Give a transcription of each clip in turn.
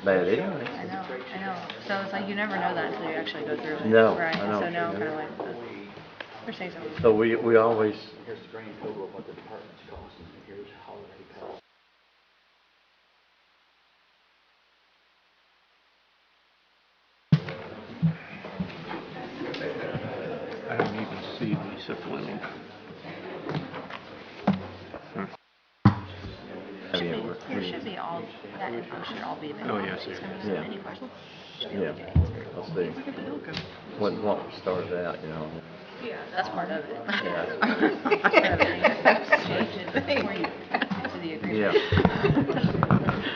bad anyway. I know. So it's like you never know that until you actually go through it. No, Right. I know. So now I'm kind of like, we're saying something. So we always. Here's the grand total of what the department's costing, and here's holiday pay. I don't even see Lisa Fleming. There should be all, that info should all be available. Oh, yes, It's going to be yeah. any questions. Yeah. Let's see. What we started out, you know. Yeah, that's part of it. Yeah. That's part of it. Change it before you to the agreement. Yeah.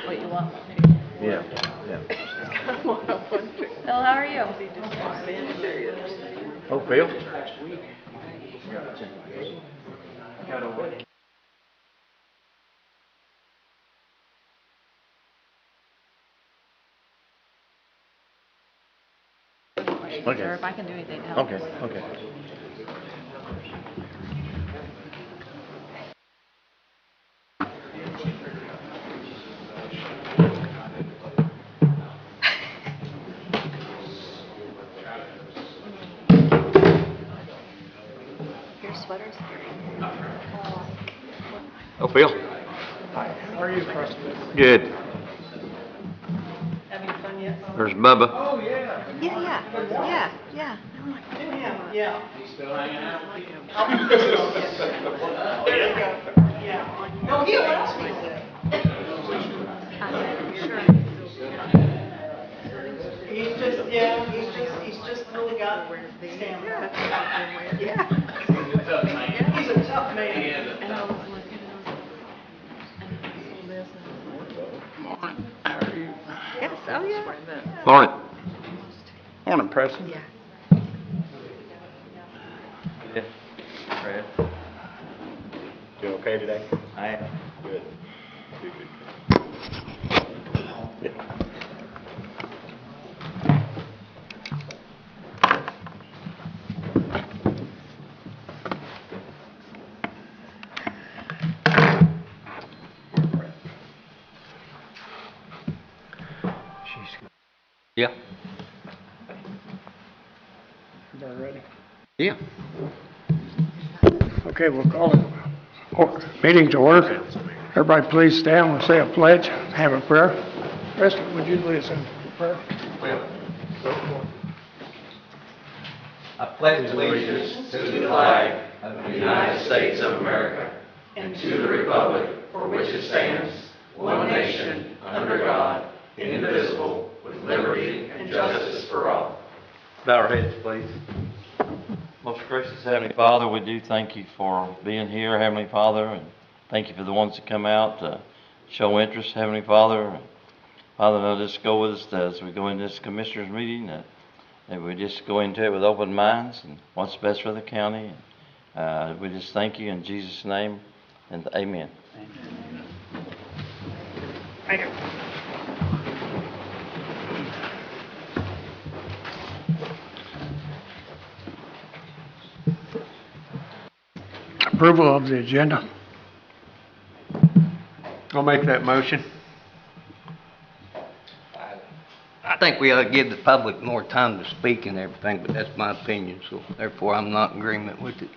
What you want. Yeah. Phil, how are you? Oh, Phil. Okay. Or if I can do anything to help. Okay. Okay. Your sweater's Oh, Phil. Hi, how are you, Preston? Good. Having fun yet? There's Bubba. Oh, yeah. Yeah. Yeah. There you go. Yeah. No, he left me. He's just really got stamina. Yeah. He's a tough man. Morning. How are you? Yes, oh yeah. Morning. Morning, Preston. Yeah. Fred. You okay today? I am. Good. Yeah. Yeah. Everybody ready? Yeah. Okay, we'll call it meeting to order. Everybody please stand, we'll say a pledge, have a prayer. Preston, would you lead us in prayer? I pledge allegiance to the flag of the United States of America and to the republic for which it stands, one nation, under God, indivisible, with liberty and justice for all. Bow our heads, please. Most gracious Heavenly Father, we do thank you for being here, Heavenly Father, and thank you for the ones that come out to show interest, Heavenly Father. Father, now just go with us as we go into this commissioners meeting, that we just go into it with open minds and what's best for the county. And we just thank you in Jesus' name, and amen. Thank you. Approval of the agenda. I'll make that motion. I think we ought to give the public more time to speak and everything, but that's my opinion, so therefore I'm not in agreement with it.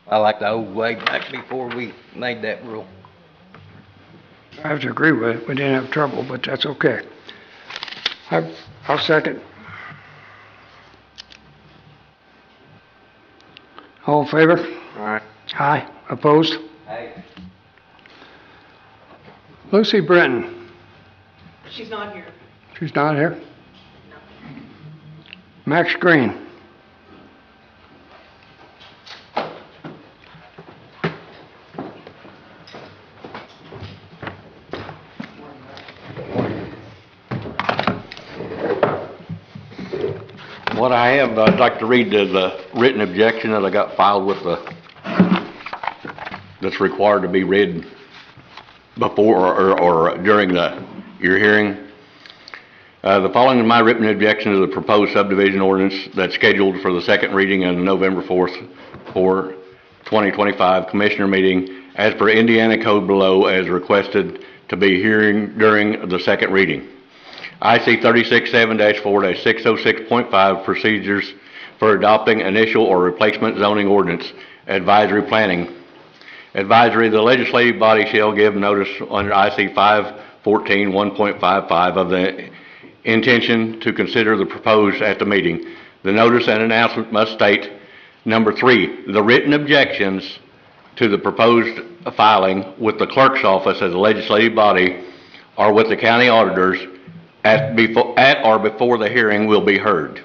I like the old way back before we made that rule. I have to agree with it. We didn't have trouble, but that's okay. I'll second. All in favor? All right. Aye. Opposed? Hey. Lucy Brenton. She's not here. She's not here. Max Green. What I have, I'd like to read the written objection that I got filed with that's required to be read before or during your hearing. The following is my written objection to the proposed subdivision ordinance that's scheduled for the second reading on November 4th for 2025 Commissioner meeting as per Indiana code below as requested to be hearing during the second reading. IC 36-7-4-606.5 procedures for adopting initial or replacement zoning ordinance advisory planning. Advisory, the legislative body shall give notice under IC 514 1.55 of the intention to consider the proposed at the meeting. The notice and announcement must state, number 3, the written objections to the proposed filing with the clerk's office as a legislative body or with the county auditors at or before the hearing will be heard.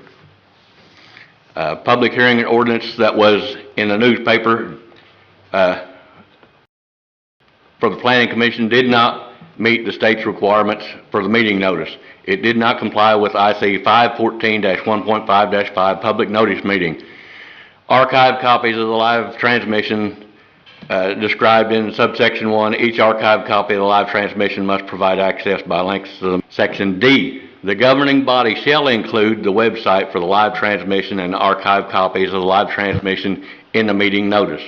Public hearing and ordinance that was in the newspaper for the Planning Commission did not meet the state's requirements for the meeting notice. It did not comply with IC 514-1.5-5 public notice meeting. Archived copies of the live transmission described in subsection 1, each archived copy of the live transmission must provide access by links to section D. The governing body shall include the website for the live transmission and archived copies of the live transmission in the meeting notice.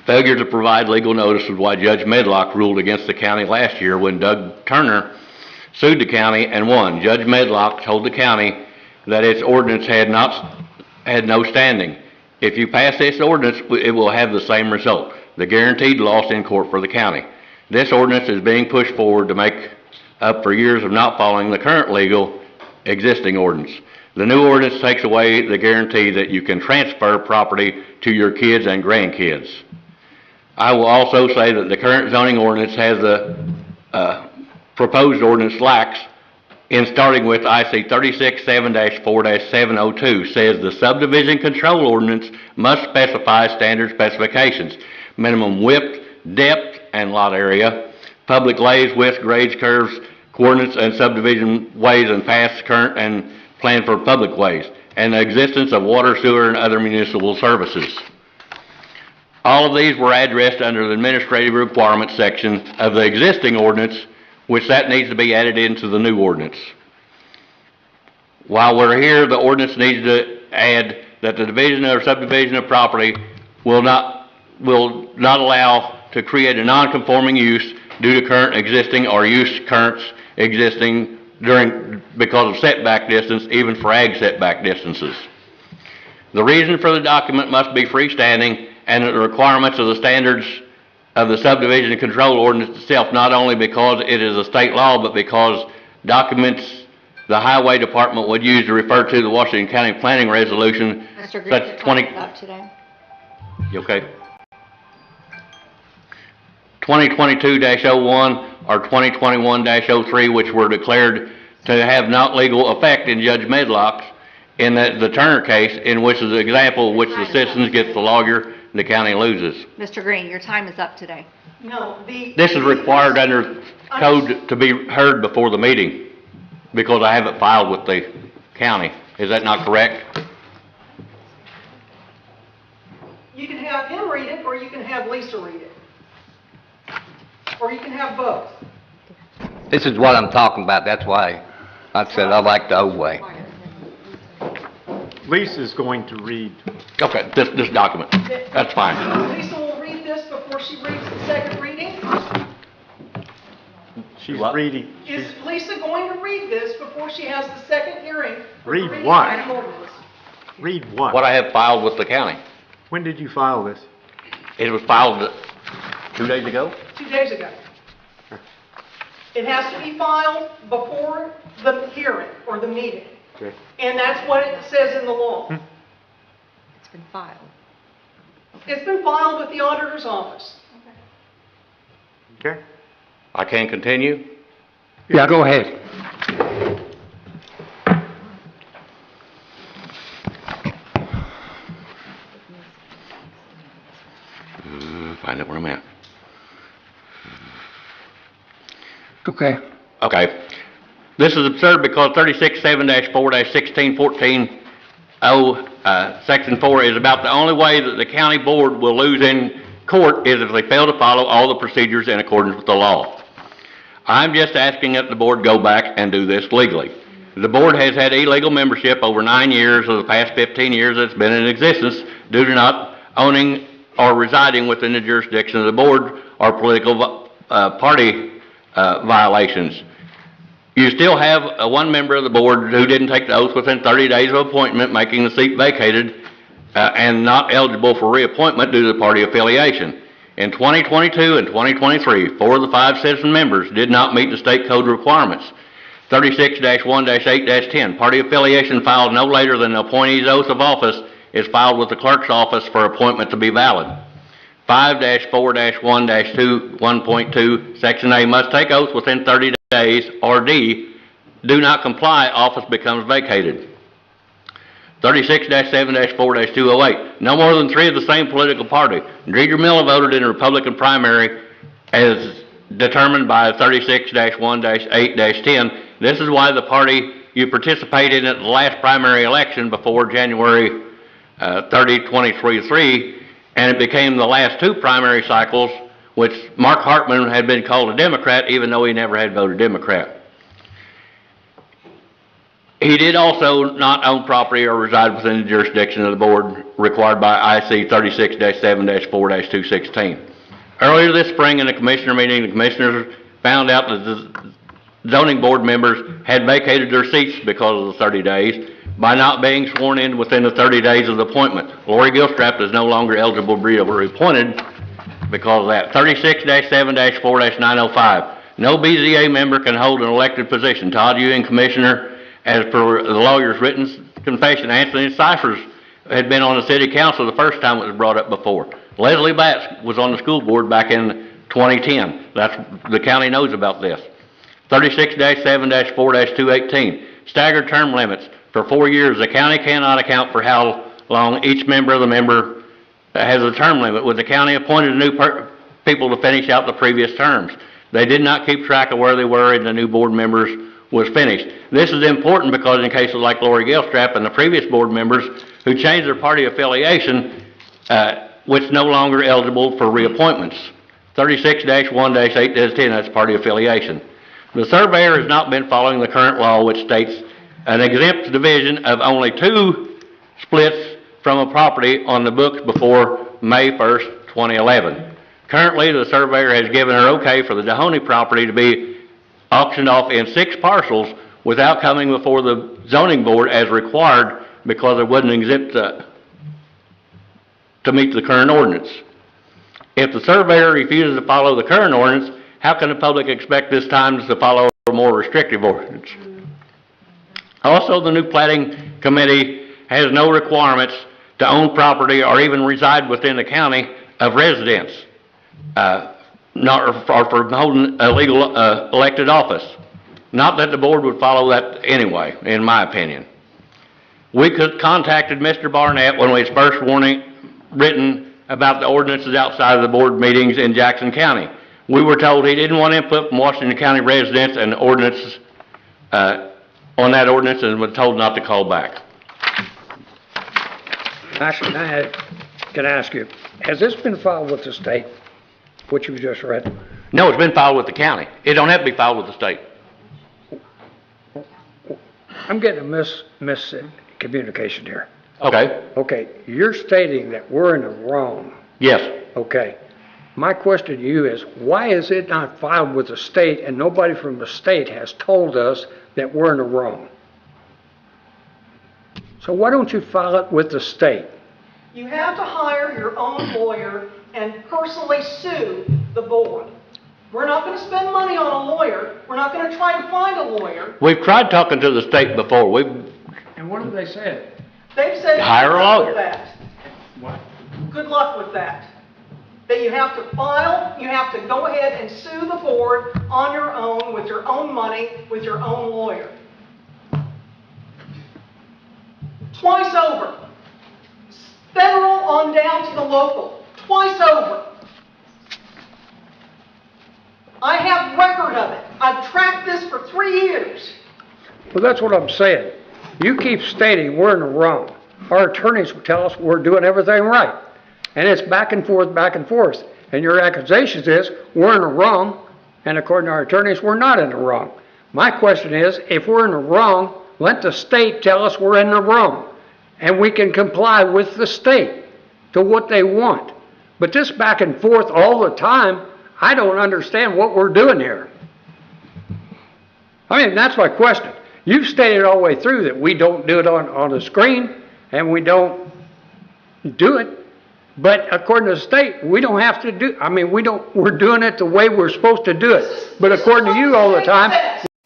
Failure to provide legal notice is why Judge Medlock ruled against the county last year when Doug Turner sued the county and won. Judge Medlock told the county that its ordinance had no standing. If you pass this ordinance, it will have the same result, the guaranteed loss in court for the county. This ordinance is being pushed forward to make up for years of not following the current legal existing ordinance. The new ordinance takes away the guarantee that you can transfer property to your kids and grandkids. I will also say that the current zoning ordinance has the proposed ordinance lacks in starting with IC 36-7-4-702 says the subdivision control ordinance must specify standard specifications, minimum width, depth, and lot area, public lays, widths, grades, curves, coordinates, and subdivision ways and paths current and planned for public ways, and the existence of water, sewer, and other municipal services. All of these were addressed under the administrative requirements section of the existing ordinance, which that needs to be added into the new ordinance. While we're here, the ordinance needs to add that the division or subdivision of property will not allow to create a non-conforming use due to current existing or use current existing because of setback distance, even for ag setback distances. The reason for the document must be freestanding and the requirements of the standards of the subdivision and control ordinance itself, not only because it is a state law, but because documents the highway department would use to refer to the Washington County Planning Resolution. Mr. Green, such your 20 time's up today. You okay? 2022-01 or 2021-03, which were declared to have not legal effect in Judge Medlock's in the Turner case, in which is an example which the citizens get the lawyer and the county loses. Mr. Green, your time is up today. No, This is required under code to be heard before the meeting because I have it filed with the county. Is that not correct? You can have him read it, or you can have Lisa read it. Or you can have both. This is what I'm talking about, that's why I said I like the old way. Lisa's going to read. Okay, this document. That's fine. Lisa will read this before she reads the second reading. She's What? reading. Is Lisa going to read this before she has the second hearing? for the Read reading what? of the ordinance? Read what? What I have filed with the county. When did you file this? It was filed 2 days ago? 2 days ago. It has to be filed before the hearing or the meeting. Okay. And that's what it says in the law. It's been filed. It's been filed with the auditor's office. Okay. I can continue? Yeah, go ahead. Find out where I'm at. Okay. Okay. This is absurd because 36-7-4-1614 Section 4 is about the only way that the county board will lose in court is if they fail to follow all the procedures in accordance with the law. I'm just asking that the board go back and do this legally. The board has had illegal membership over 9 years of the past 15 years it's been in existence due to not owning or residing within the jurisdiction of the board are political party violations. You still have one member of the board who didn't take the oath within 30 days of appointment, making the seat vacated and not eligible for reappointment due to the party affiliation. In 2022 and 2023, 4 of the 5 citizen members did not meet the state code requirements. 36-1-8-10, party affiliation filed no later than the appointee's oath of office is filed with the clerk's office for appointment to be valid. 5-4-1-2, Section A, must take oath within 30 days, or D, do not comply, office becomes vacated. 36-7-4-208, no more than 3 of the same political party. Deidre Miller voted in a Republican primary as determined by 36-1-8-10. This is why the party you participated in at the last primary election before January 30, 2023, and it became the last 2 primary cycles, which Mark Hartman had been called a Democrat, even though he never had voted Democrat. He did also not own property or reside within the jurisdiction of the board required by IC 36-7-4-216. Earlier this spring in a commissioner meeting, the commissioners found out that the zoning board members had vacated their seats because of the 30 days by not being sworn in within the 30 days of the appointment. Lori Gilstrap is no longer eligible to be reappointed because of that. 36-7-4-905. No BZA member can hold an elected position. Todd Ewing, Commissioner, as per the lawyer's written confession, Anthony Cyphers had been on the city council the first time it was brought up before. Leslie Batts was on the school board back in 2010. The county knows about this. 36-7-4-218. Staggered term limits. For 4 years, the county cannot account for how long each member of the member has a term limit, with the county appointed new people to finish out the previous terms. They did not keep track of where they were and the new board members was finished. This is important because in cases like Lori Gilstrap and the previous board members who changed their party affiliation, which no longer eligible for reappointments. 36-1-8-10, that's party affiliation. The surveyor has not been following the current law, which states an exempt division of only 2 splits from a property on the books before May 1st, 2011. Currently, the surveyor has given her okay for the Dahoney property to be auctioned off in 6 parcels without coming before the zoning board as required because it wasn't exempt to meet the current ordinance. If the surveyor refuses to follow the current ordinance, how can the public expect this time to follow a more restrictive ordinance? Also, the new planning committee has no requirements to own property or even reside within the county of residence, or for holding a legal elected office. Not that the board would follow that anyway, in my opinion. We contacted Mr. Barnett when we was first written about the ordinances outside of the board meetings in Jackson County. We were told he didn't want input from Washington County residents and ordinances on that ordinance, and was told not to call back. Actually, can I ask you, has this been filed with the state, what you just read? No, it's been filed with the county. It don't have to be filed with the state. I'm getting a miscommunication here. Okay. Okay, you're stating that we're in the wrong. Yes. Okay. My question to you is, why is it not filed with the state and nobody from the state has told us that we're in the wrong? So why don't you file it with the state? You have to hire your own lawyer and personally sue the board. We're not going to spend money on a lawyer. We're not going to try to find a lawyer. We've tried talking to the state before. And what have they said? They've said, hire a lawyer. What? Good luck with that. That you have to file, you have to go ahead and sue the board on your own, with your own money, with your own lawyer. Twice over. Federal on down to the local. Twice over. I have record of it. I've tracked this for 3 years. Well, that's what I'm saying. You keep stating we're in the wrong. Our attorneys will tell us we're doing everything right. And it's back and forth, back and forth. And your accusations is we're in the wrong, and according to our attorneys, we're not in the wrong. My question is, if we're in the wrong, let the state tell us we're in the wrong. And we can comply with the state to what they want. But this back and forth all the time, I don't understand what we're doing here. I mean, that's my question. You've stated all the way through that we don't do it on the screen, and we don't do it. But according to the state, we don't have to do, I mean, we're doing it the way we're supposed to do it. But according to you all the time,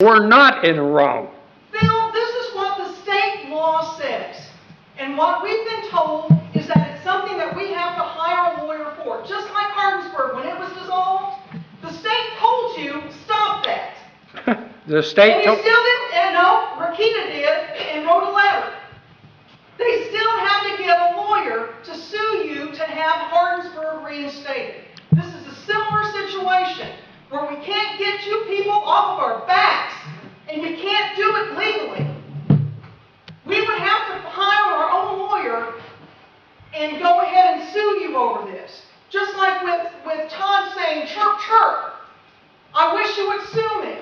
we're not in the wrong. Bill, this is what the state law says. And what we've been told is that it's something that we have to hire a lawyer for. Just like Hardinsburg, when it was dissolved, the state told you, stop that. The state And told... you still didn't, and no, Rakita did, and wrote a letter. They still have to get a lawyer to sue you to have Hardinsburg reinstated. This is a similar situation where we can't get you people off of our backs, and you can't do it legally. We would have to hire our own lawyer and go ahead and sue you over this. Just like with Todd saying, chirp, chirp. I wish you would sue me.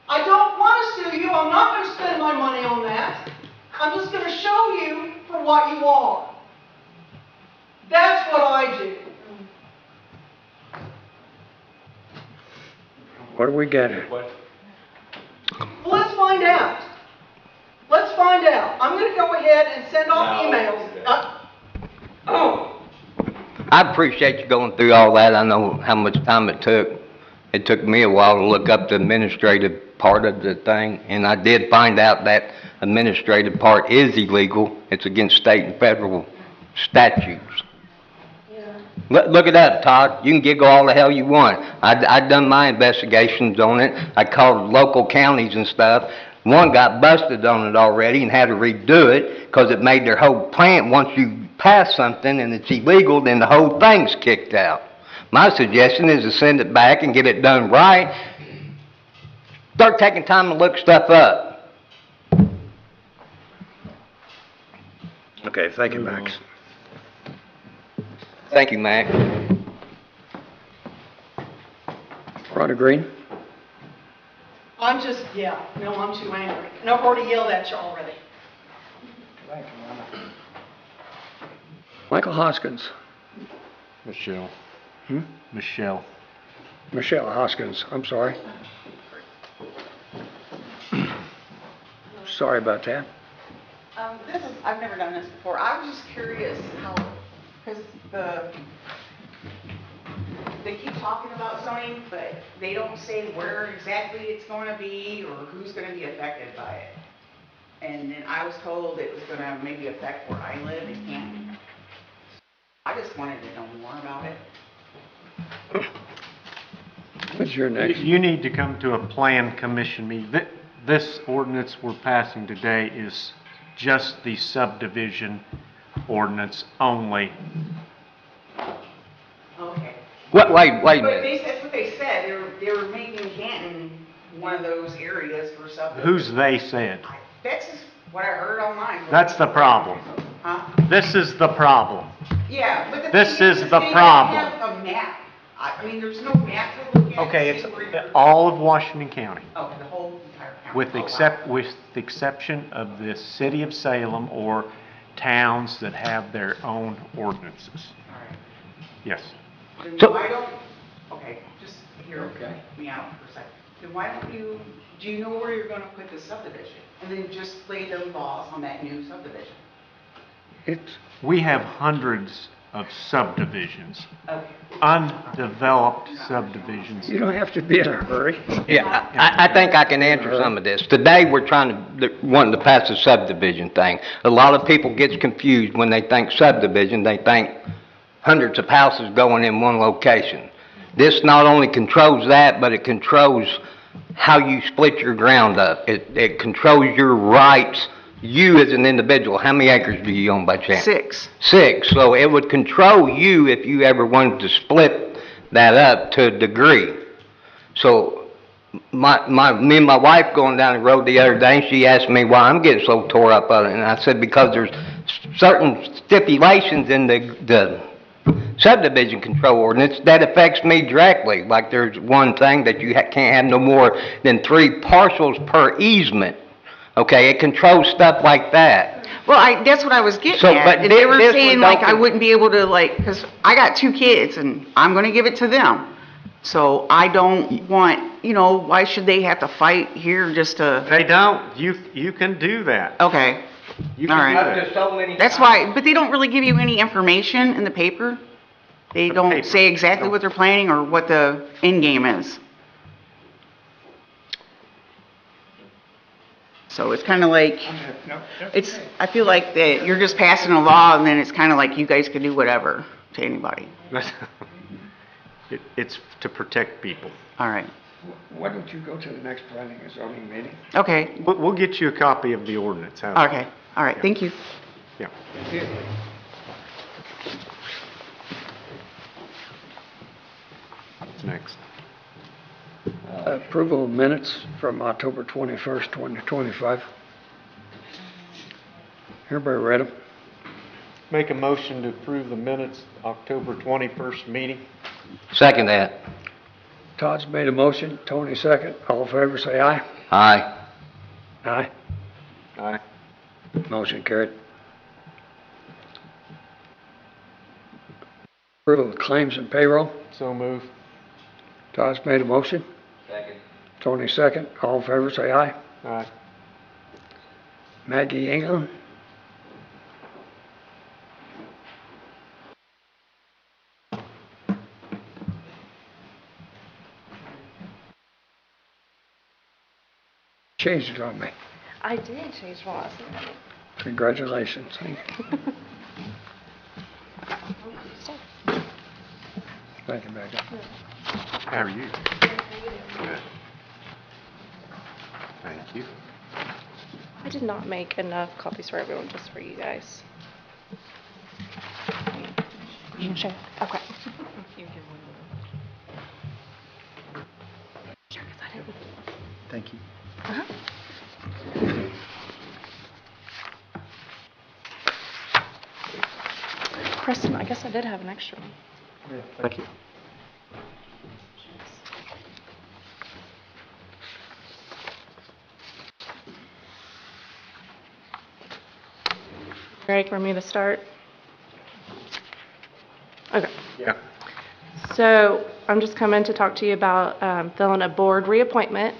I don't want to sue you. I'm not going to spend my money on that. I'm just going to show you for what you are. That's what I do. What do we get? Well, let's find out. Let's find out. I'm going to go ahead and send off emails. I appreciate you going through all that. I know how much time it took. It took me a while to look up the administrative part of the thing, and I did find out that administrative part is illegal. It's against state and federal statutes. Look at that, Todd. You can giggle all the hell you want. I done my investigations on it. I called local counties and stuff. One got busted on it already and had to redo it because it made their whole plant, once you pass something and it's illegal, then the whole thing's kicked out. My suggestion is to send it back and get it done right. Start taking time to look stuff up. Okay, thank you, Max. Thank you, Mac. Rhonda Green? I'm just, I'm too angry. And I've already yelled at you already. Michael Hoskins? Michelle. Hmm? Michelle. Michelle Hoskins, I'm sorry. Sorry about that. I've never done this before. I was just curious how, because they keep talking about zoning, but they don't say where exactly it's going to be or who's going to be affected by it. And then I was told it was going to maybe affect where I live in Canton. I just wanted to know more about it. What's your next? You need to come to a plan commission meeting. This ordinance we're passing today is just the subdivision ordinance only. Okay. Wait a But minute. that's what they said. They were making Canton one of those areas for subdivision. Who's they said? That's just what I heard online. That's the problem. Huh? This is the problem. Yeah, but the This thing is the they don't problem. have a map. I mean, there's no map to look at. Okay, to see it's where you're- all of Washington County, Oh, the whole entire county. with Oh, wow. the exception of the city of Salem or towns that have their own ordinances. All right. Yes. Then So- why don't, okay, just hear me out for a second. Then why don't you, do you know where you're gonna put the subdivision? And then just lay the laws on that new subdivision? We have hundreds of subdivisions, Okay. undeveloped subdivisions. You don't have to be in a hurry. Yeah, I think I can answer some of this. Today, we're wanting to pass a subdivision thing. A lot of people get confused when they think subdivision, they think hundreds of houses going in one location. This not only controls that, but it controls how you split your ground up. It controls your rights, you as an individual. How many acres do you own by chance? 6. 6. So it would control you if you ever wanted to split that up to a degree. So me and my wife going down the road the other day, and she asked me why I'm getting so tore up on it. And I said, because there's certain stipulations in the subdivision control ordinance that affects me directly. Like there's one thing that you can't have no more than 3 parcels per easement. Okay, it controls stuff like that. Well, that's what I was getting So, at. but And they were this saying one like I don't- wouldn't be able to like, because I got 2 kids and I'm gonna give it to them. So I don't want, why should they have to fight here just to, They don't, you can do that. okay. You All can do right. that. so many. That's why, but they don't really give you any information in the paper. They The don't paper. say exactly what they're planning or what the end game is. So it's kind of like, I feel like that you're just passing a law and then it's kind of like you guys can do whatever to anybody. It's to protect people. All right. Why don't you go to the next planning and zoning meeting? Okay. We'll get you a copy of the ordinance. How's that? Okay. All right. Thank you. Yeah. What's next? Approval of minutes from October 21st, 2025. Everybody read them? Make a motion to approve the minutes, October 21st meeting. Second that. Todd's made a motion, Tony second. All in favor, say aye. Aye. Aye. Aye. Motion carried. Approval of claims and payroll. So move. Todd's made a motion, Second. Tony second. All in favor, say aye. Aye. Maggie England. Changed it on me. I did change my last name. Congratulations. Thank you, Maggie. How are you? Good. Thank you. I did not make enough copies for everyone, just for you guys. You can share. Okay. Sure, 'cause I didn't. Thank you. Uh-huh. Preston, I guess I did have an extra one. Thank you. Ready for me to start? Okay. Yeah. So I'm just coming to talk to you about filling a board reappointment.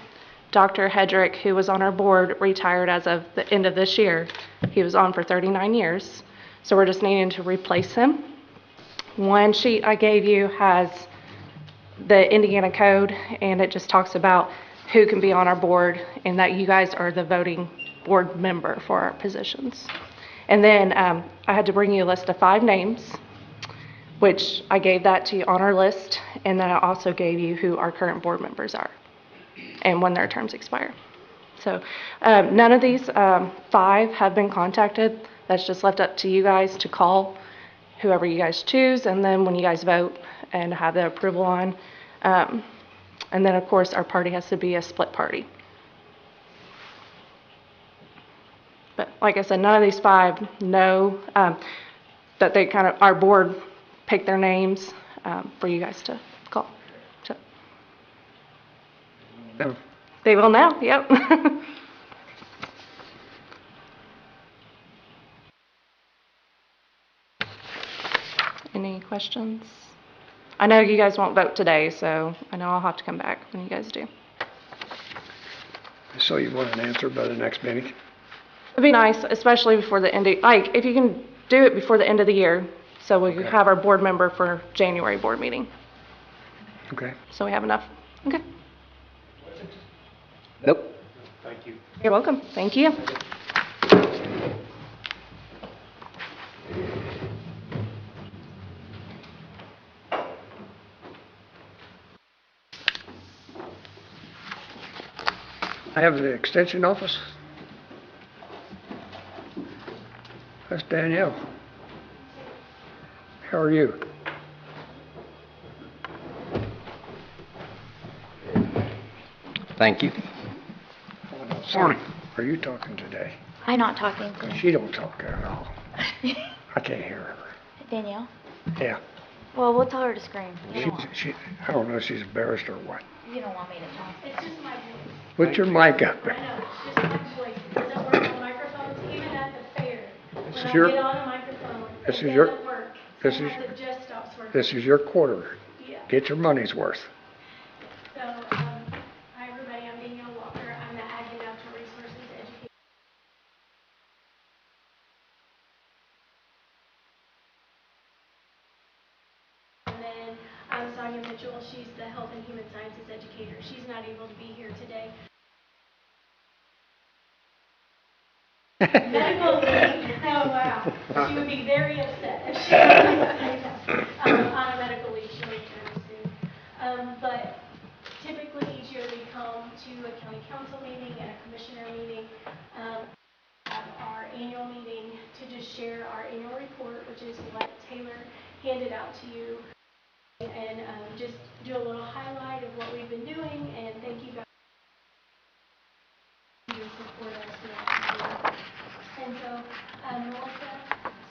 Dr. Hedrick, who was on our board, retired as of the end of this year. He was on for 39 years. So we're just needing to replace him. One sheet I gave you has the Indiana code, and it just talks about who can be on our board and that you guys are the voting board member for our positions. And then I had to bring you a list of 5 names, which I gave that to you on our list, and then I also gave you who our current board members are and when their terms expire. So none of these 5 have been contacted. That's just left up to you guys to call whoever you guys choose, and then when you guys vote and have the approval on. And then, of course, our party has to be a split party. But like I said, none of these 5 know that they kind of, our board picked their names for you guys to call. So, they will now, yep. Any questions? I know you guys won't vote today, so I know I'll have to come back when you guys do. So you want an answer by the next meeting? It'd be nice, especially before the end of, like, if you can do it before the end of the year, so we can Okay. have our board member for January board meeting. Okay. So we have enough. Okay. Nope. Thank you. You're welcome. Thank you. I have the extension office. That's Danielle. How are you? Thank you. Morning. Are you talking today? I'm not talking to She don't talk at all. I can't hear her. Danielle. Yeah. Well, we'll tell her to scream. I don't know if she's embarrassed or what. You don't want me to talk. It's just my voice. Put your mic up. I know, it's just my voice. It doesn't work on microphones, even at the fair. This When is I your, get on a microphone, this it is your- doesn't work. this is- Sometimes it just stops working. this is your quarter. Yeah. Get your money's worth. So, hi everybody, I'm Danielle Walker. I'm the Ag and Natural Resources Educator. And then I'm Sonia Mitchell. She's the Health and Human Sciences Educator. She's not able to be here today. Medical leave. Oh, wow. She would be very upset if she didn't say that. On a medical leave, she'll return soon. But typically each year we come to a county council meeting and a commissioner meeting. Have our annual meeting to just share our annual report, which is what Taylor handed out to you. And just do a little highlight of what we've been doing, and thank you guys for your support us throughout the year. And so, Melissa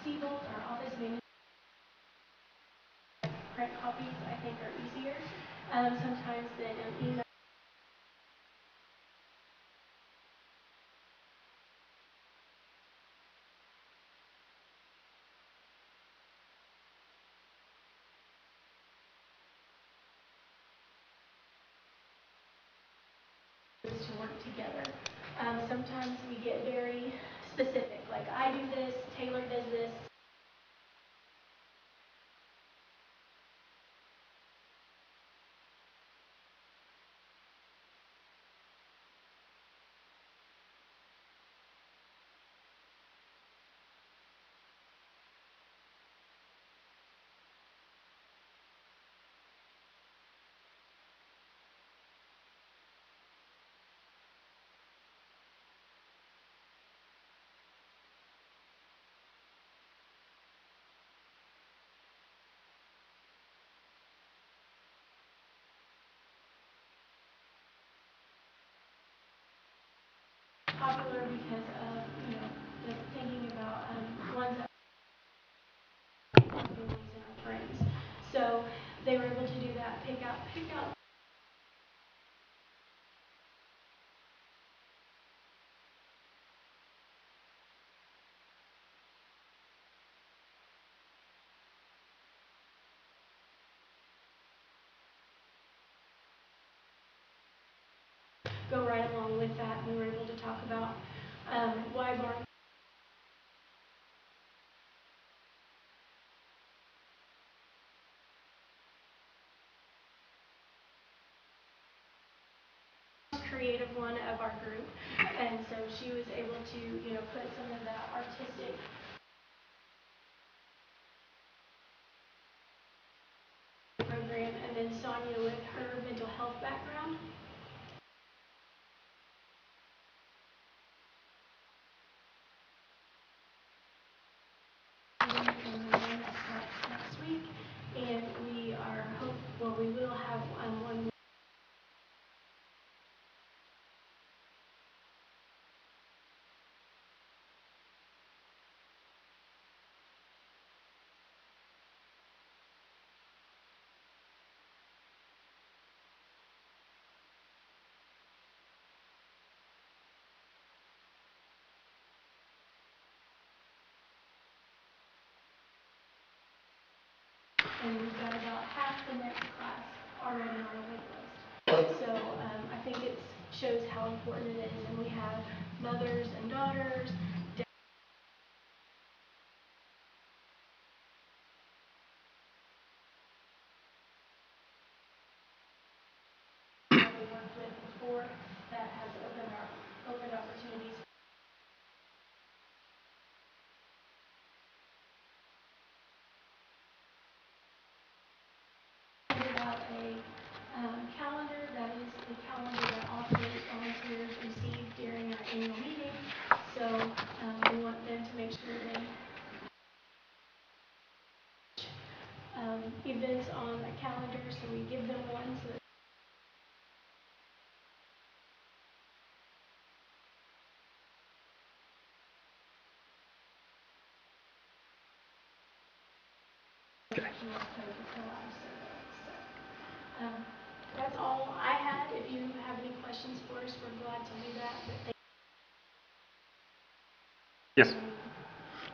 Siebold, our office manager, print copies I think are easier sometimes than an email. To work together. Sometimes we get very specific, like I do this, Taylor does this. Popular because of, the thinking about ones that our families and our friends. So they were able to do that, pick out. Go right along with that. We were able to talk about why barn creative one of our group, and so she was able to, put some of that artistic program, and then Sonia with her mental health background. And the one that starts next week, and we will have one. And we've got about half the next class already on our wait list. So I think it shows how important it is, and we have mothers and daughters. That we worked with before that has opened opportunities. About a calendar that is the calendar that all three volunteers receive during our annual meeting. So we want them to make sure they events on a calendar, so we give them one so that that's all I had. If you have any questions for us, we're glad to do that. But Yes.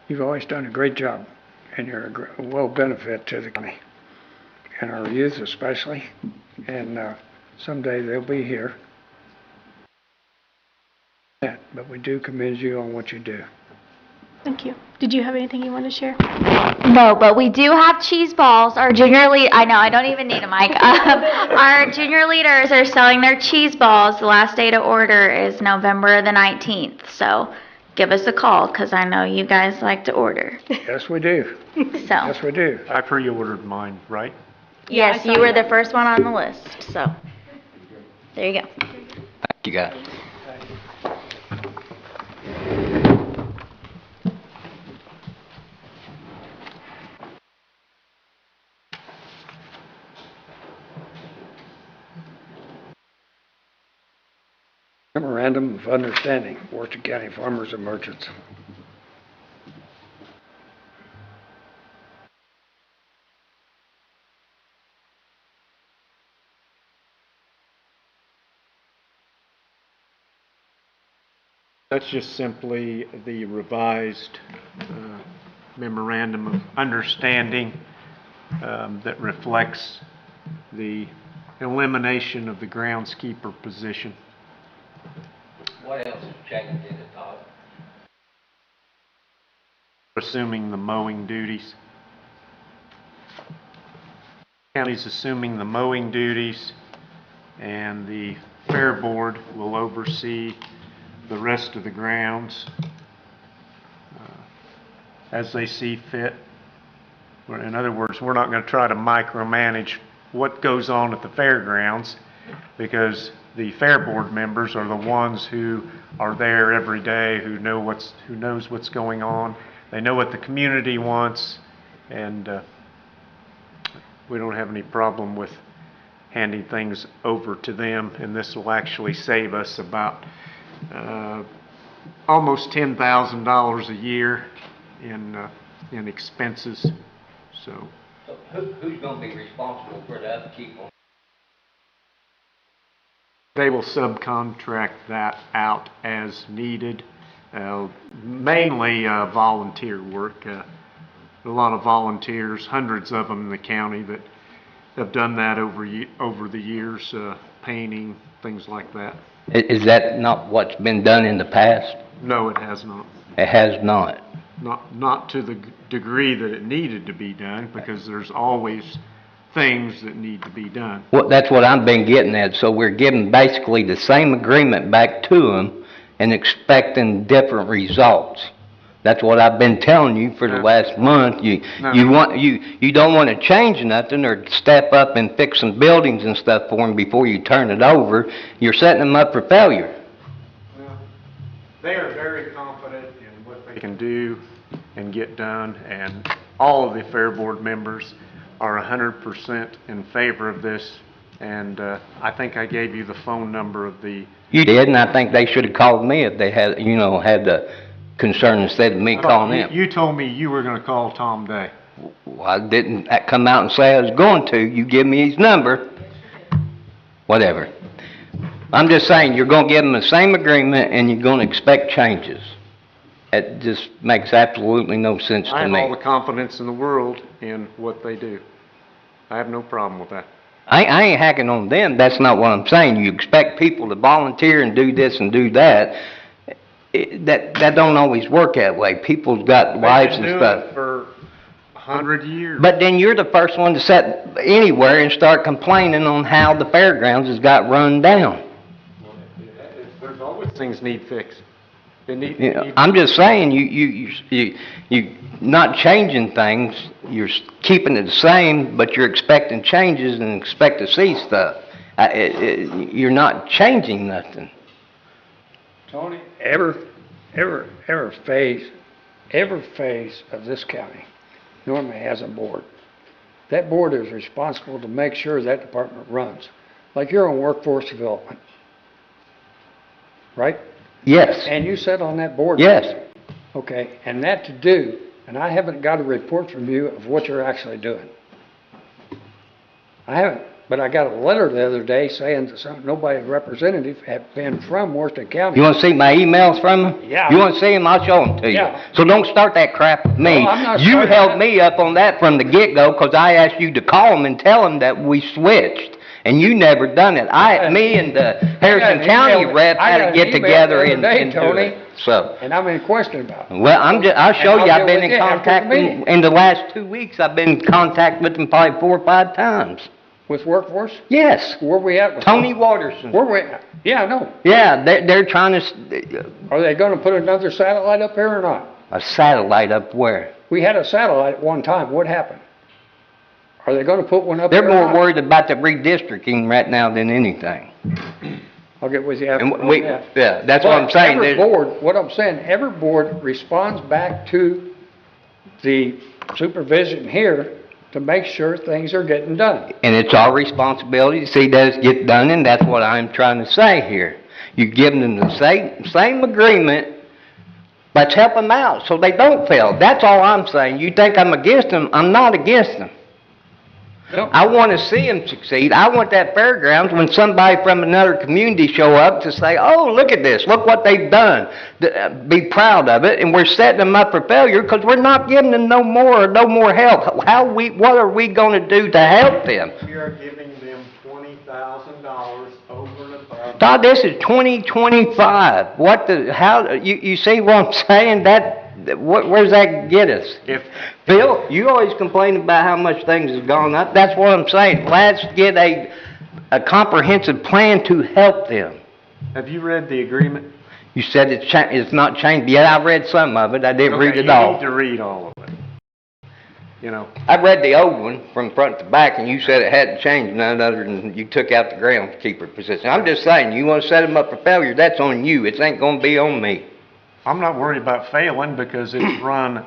You've always done a great job, and you're a well benefit to the county, and our youth especially, and someday they'll be here. But we do commend you on what you do. Thank you. Did you have anything you wanted to share? No, but we do have cheese balls. Our junior lead, I know, I don't even need a mic. Our junior leaders are selling their cheese balls. The last day to order is November the 19th. So give us a call, because I know you guys like to order. Yes, we do. So, Yes, we do. I pre-ordered mine, right? yes, you were the first one on the list. So, there you go. Thank you, guys. Memorandum of Understanding, Worcester County Farmers and Merchants. That's just simply the revised memorandum of understanding that reflects the elimination of the groundskeeper position. What else has changed in it, Todd? Assuming the mowing duties. County's assuming the mowing duties, and the fair board will oversee the rest of the grounds as they see fit. In other words, we're not going to try to micromanage what goes on at the fairgrounds, because the fair board members are the ones who are there every day, who knows what's going on. They know what the community wants, and we don't have any problem with handing things over to them. And this will actually save us about almost $10,000 a year in expenses. So who's going to be responsible for the upkeep on? They will subcontract that out as needed, mainly volunteer work. A lot of volunteers, hundreds of them in the county, that have done that over the years, painting, things like that. Is that not what's been done in the past? No, it has not. It has not. Not to the degree that it needed to be done, because there's always things that need to be done. Well, that's what I've been getting at. So we're giving basically the same agreement back to them and expecting different results. That's what I've been telling you for the last month. You don't want to change nothing or step up and fix some buildings and stuff for them before you turn it over. You're setting them up for failure. Well, they are very confident in what they can do and get done, and all of the fair board members are 100% in favor of this. And I think I gave you the phone number of the... You did, and I think they should have called me if they had, had the concern instead of me calling them. You told me you were going to call Tom Day. Well, I didn't come out and say I was going to. You give me his number. Whatever. I'm just saying, you're going to give them the same agreement and you're going to expect changes. It just makes absolutely no sense to me. I have all the confidence in the world in what they do. I have no problem with that. I ain't hacking on them. That's not what I'm saying. You expect people to volunteer and do this and do that. That don't always work that way. People's got wives and stuff. They've been doing it for 100 years. But then you're the first one to sit anywhere and start complaining on how the fairgrounds has got run down. There's always things need fixed. I'm just saying, you not changing things. You're keeping it the same, but you're expecting changes and expect to see stuff. You're not changing nothing. Tony, every phase of this county normally has a board. That board is responsible to make sure that department runs. Like you're on workforce development, right? Yes. And you sit on that board? Yes. Okay, and that to do, and I haven't got a report from you of what you're actually doing. I haven't. But I got a letter the other day saying that nobody representative had been from Washington County. You wanna see my emails from them? Yeah. You wanna see them? I'll show them to you. Yeah. So don't start that crap with me. No, I'm not You starting held that. me up on that from the get-go, 'cause I asked you to call them and tell them that we switched. And you never done it. Me and the Harrison County rep had to get together and do Tony, it. So, and I'm in question about it. well, I'll show And you, I'll I've get been with in you after the contact, meeting. in the last 2 weeks, I've been in contact with them probably 4 or 5 times. With workforce? Yes, Where we at with Tony Watterson. Where we, yeah, I know. Yeah, they're trying to, Are they gonna put another satellite up here or not? a satellite up where? We had a satellite at one time. What happened? Are they gonna put one up They're there or more not? worried about the redistricting right now than anything. I'll get with you after. And on we, that. yeah, that's what I'm But saying. every There's- board, what I'm saying, every board responds back to the supervision here to make sure things are getting done. And it's our responsibility to see that it gets done, and that's what I'm trying to say here. You're giving them the same agreement, let's help them out so they don't fail. That's all I'm saying. You think I'm against them, I'm not against them. No. I want to see them succeed. I want that fairgrounds, when somebody from another community show up, to say, oh, look at this, look what they've done. Be proud of it, and we're setting them up for failure because we're not giving them no more help. What are we going to do to help them? We are giving them $20,000 over and above. Todd, this is 2025. You see what I'm saying? Where's that get us? If, Phil, you always complain about how much things have gone up. That's what I'm saying. Let's get a comprehensive plan to help them. have you read the agreement? You said it's not changed. Yeah, I read some of it. I didn't read Okay, it you all. need to read all of it. You know, I read the old one from front to back, and you said it hadn't changed none other than you took out the groundskeeper position. I'm just saying, you want to set them up for failure, that's on you. It ain't going to be on me. I'm not worried about failing because it's run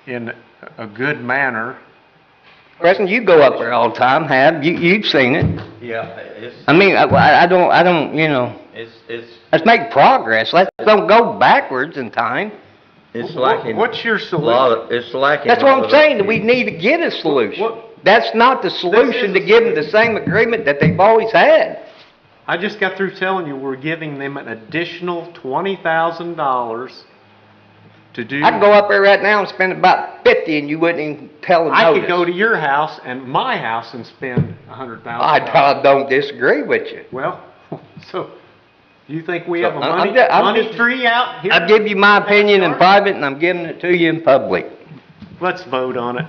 in a good manner. Preston, you go up there all the time, you've seen it. Yeah, it's, I mean, I don't, you know, it's let's make progress. Let's don't go backwards in time. It's lacking. What's your a solution? lot of, it's lacking. That's a what lot I'm of- saying, that we need to get a solution. That's not the solution to give them the same agreement that they've always had. I just got through telling you, we're giving them an additional $20,000 to do. I could go up there right now and spend about 50 and you wouldn't even tell them I notice. could go to your house and my house and spend $100,000. I don't disagree with you. Well, so, you think we So, have a I'm money just- tree out here? I've given you my opinion in private and I'm giving it to you in public. Let's vote on it.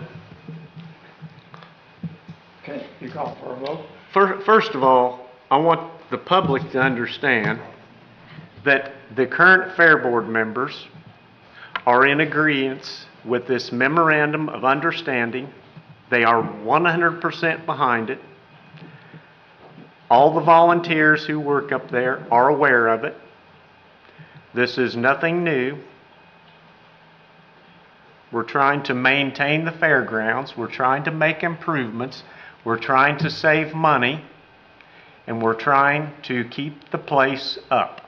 Okay, you call for a vote? First of all, I want the public to understand that the current Fair Board members are in agreement with this memorandum of understanding. They are 100% behind it. All the volunteers who work up there are aware of it. This is nothing new. We're trying to maintain the fairgrounds. We're trying to make improvements. We're trying to save money. And we're trying to keep the place up.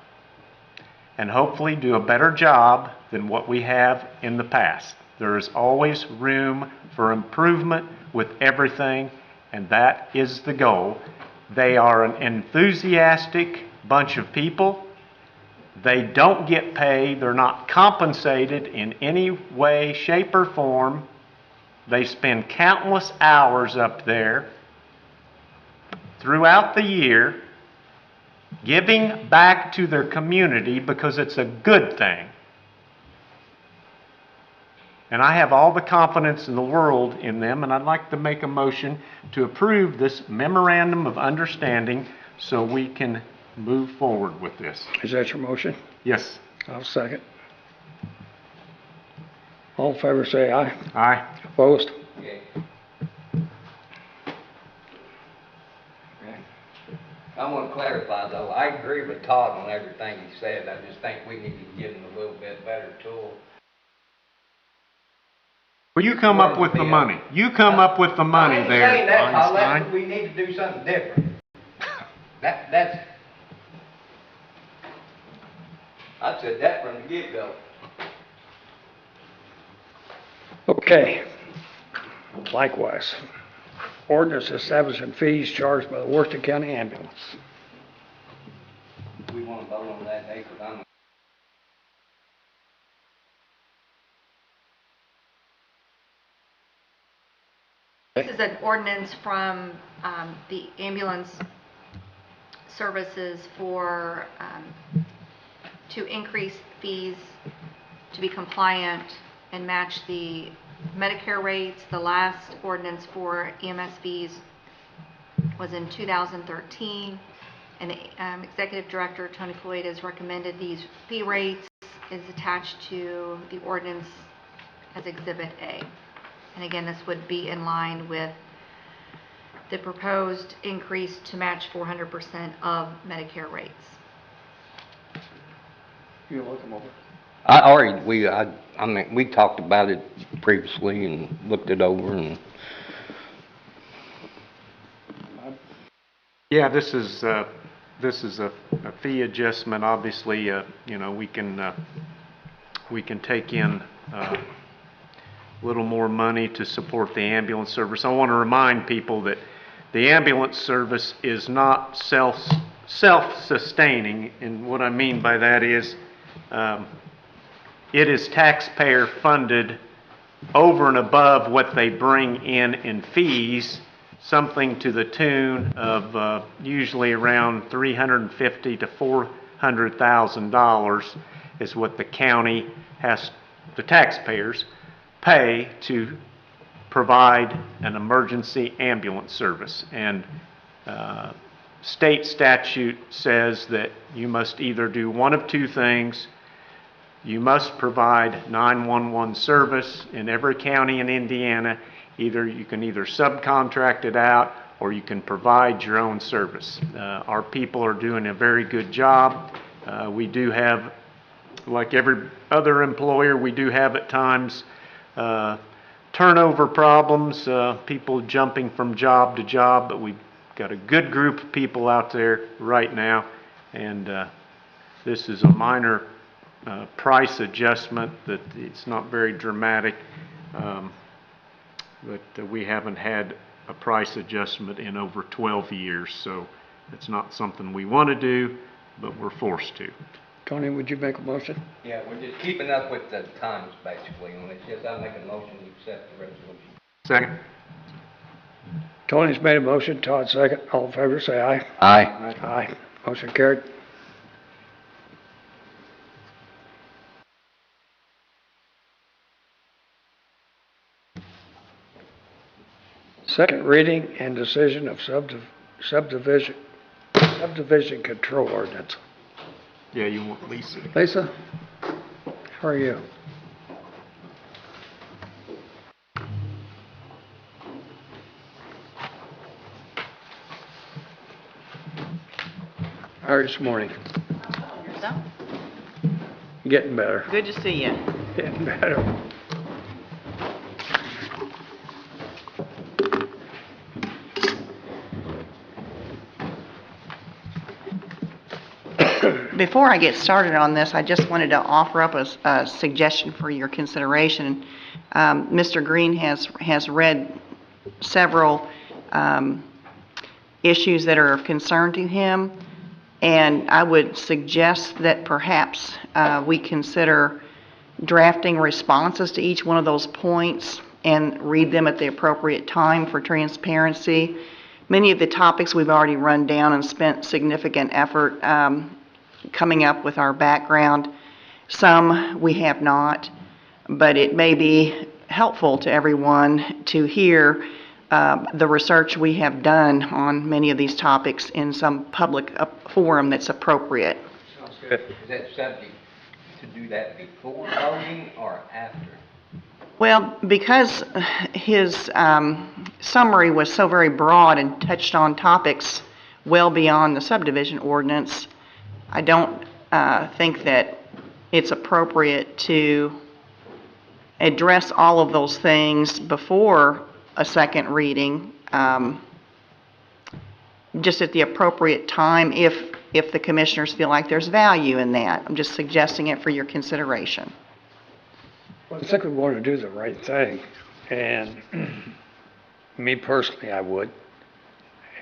And hopefully do a better job than what we have in the past. There is always room for improvement with everything, and that is the goal. They are an enthusiastic bunch of people. They don't get paid. They're not compensated in any way, shape, or form. They spend countless hours up there throughout the year giving back to their community because it's a good thing. And I have all the confidence in the world in them, and I'd like to make a motion to approve this memorandum of understanding so we can move forward with this. Is that your motion? Yes. I'll second. All in favor say aye. Aye. Opposed? I want to clarify though, I agree with Todd on everything he said. I just think we need to give him a little bit better tool. Well, you come up with the money. You come up with the money there, I ain't saying that, Todd. Einstein. We need to do something different. That's, I said that from the get-go. Okay. Likewise. ordinance establishing fees charged by the Worcester County Ambulance. We want to vote on that, Dave, 'cause I'm This is an ordinance from the ambulance services for, to increase fees to be compliant and match the Medicare rates. The last ordinance for EMS fees was in 2013, and the Executive Director, Tony Floyd, has recommended these fee rates is attached to the ordinance as Exhibit A. And again, this would be in line with the proposed increase to match 400% of Medicare rates. You look them over. I mean, we talked about it previously and looked it over and. Yeah, this is a fee adjustment. Obviously, you know, we can take in a little more money to support the ambulance service. I want to remind people that the ambulance service is not self-sustaining, and what I mean by that is it is taxpayer funded over and above what they bring in fees, something to the tune of usually around $350,000 to $400,000 is what the county has, the taxpayers pay to provide an emergency ambulance service. And state statute says that you must either do one of two things. You must provide 911 service in every county in Indiana. You can either subcontract it out or you can provide your own service. Our people are doing a very good job. We do have, like every other employer, we do have at times turnover problems, people jumping from job to job, but we've got a good group of people out there right now, and this is a minor price adjustment that it's not very dramatic, but we haven't had a price adjustment in over 12 years, so it's not something we want to do, but we're forced to. Tony, would you make a motion? Yeah, we're just keeping up with the times basically, and it's just, I'll make a motion to accept the resolution. Second. Tony's made a motion, Todd second. All in favor, say aye. Aye. Aye. Motion carried. Second reading and decision of subdivision control ordinance. Yeah, you want Lisa. Lisa, how are you? How are you this morning? Yourself? Getting better. Good to see you. Getting better. Before I get started on this, I just wanted to offer up a suggestion for your consideration. Mr. Green has read several issues that are of concern to him, and I would suggest that perhaps we consider drafting responses to each one of those points and read them at the appropriate time for transparency. Many of the topics we've already run down and spent significant effort coming up with our background. Some we have not, but it may be helpful to everyone to hear the research we have done on many of these topics in some public forum that's appropriate. Sounds good. Is that subject to do that before voting or after? Well, because his summary was so very broad and touched on topics well beyond the subdivision ordinance, I don't think that it's appropriate to address all of those things before a second reading, just at the appropriate time if the commissioners feel like there's value in that. I'm just suggesting it for your consideration. Well, I think we want to do the right thing, and Me personally, I would.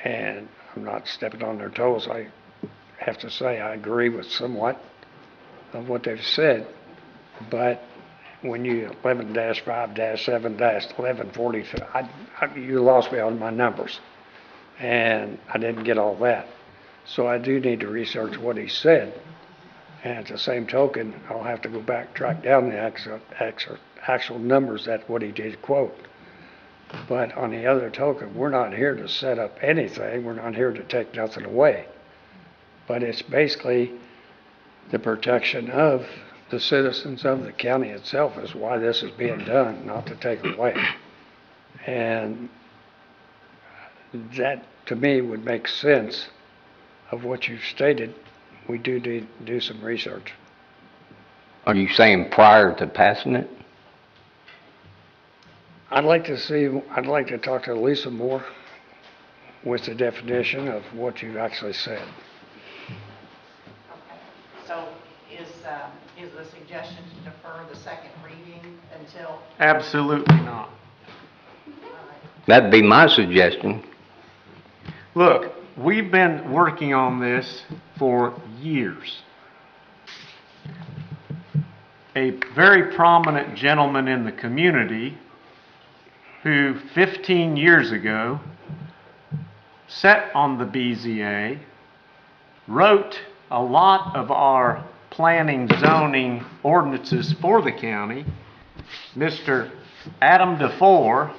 And I'm not stepping on their toes. I have to say I agree with somewhat of what they've said. But when you 11-5-7-1142, you lost me on my numbers. And I didn't get all that. So I do need to research what he said. And at the same token, I'll have to go back, track down the actual numbers that what he did quote. But on the other token, we're not here to set up anything. We're not here to take nothing away. But it's basically the protection of the citizens of the county itself is why this is being done, not to take away. And that, to me, would make sense of what you've stated. We do need to do some research. Are you saying prior to passing it? I'd like to talk to Lisa more with the definition of what you've actually said. Okay. So is the suggestion to defer the second reading until? Absolutely not. That'd be my suggestion. Look, we've been working on this for years. A very prominent gentleman in the community who 15 years ago sat on the BZA, wrote a lot of our planning zoning ordinances for the county, Mr. Adam DeFore,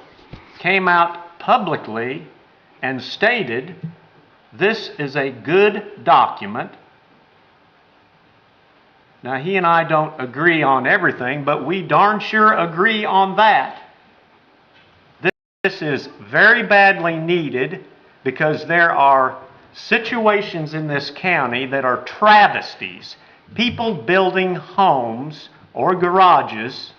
came out publicly and stated, this is a good document. Now, he and I don't agree on everything, but we darn sure agree on that. This is very badly needed because there are situations in this county that are travesties. People building homes or garages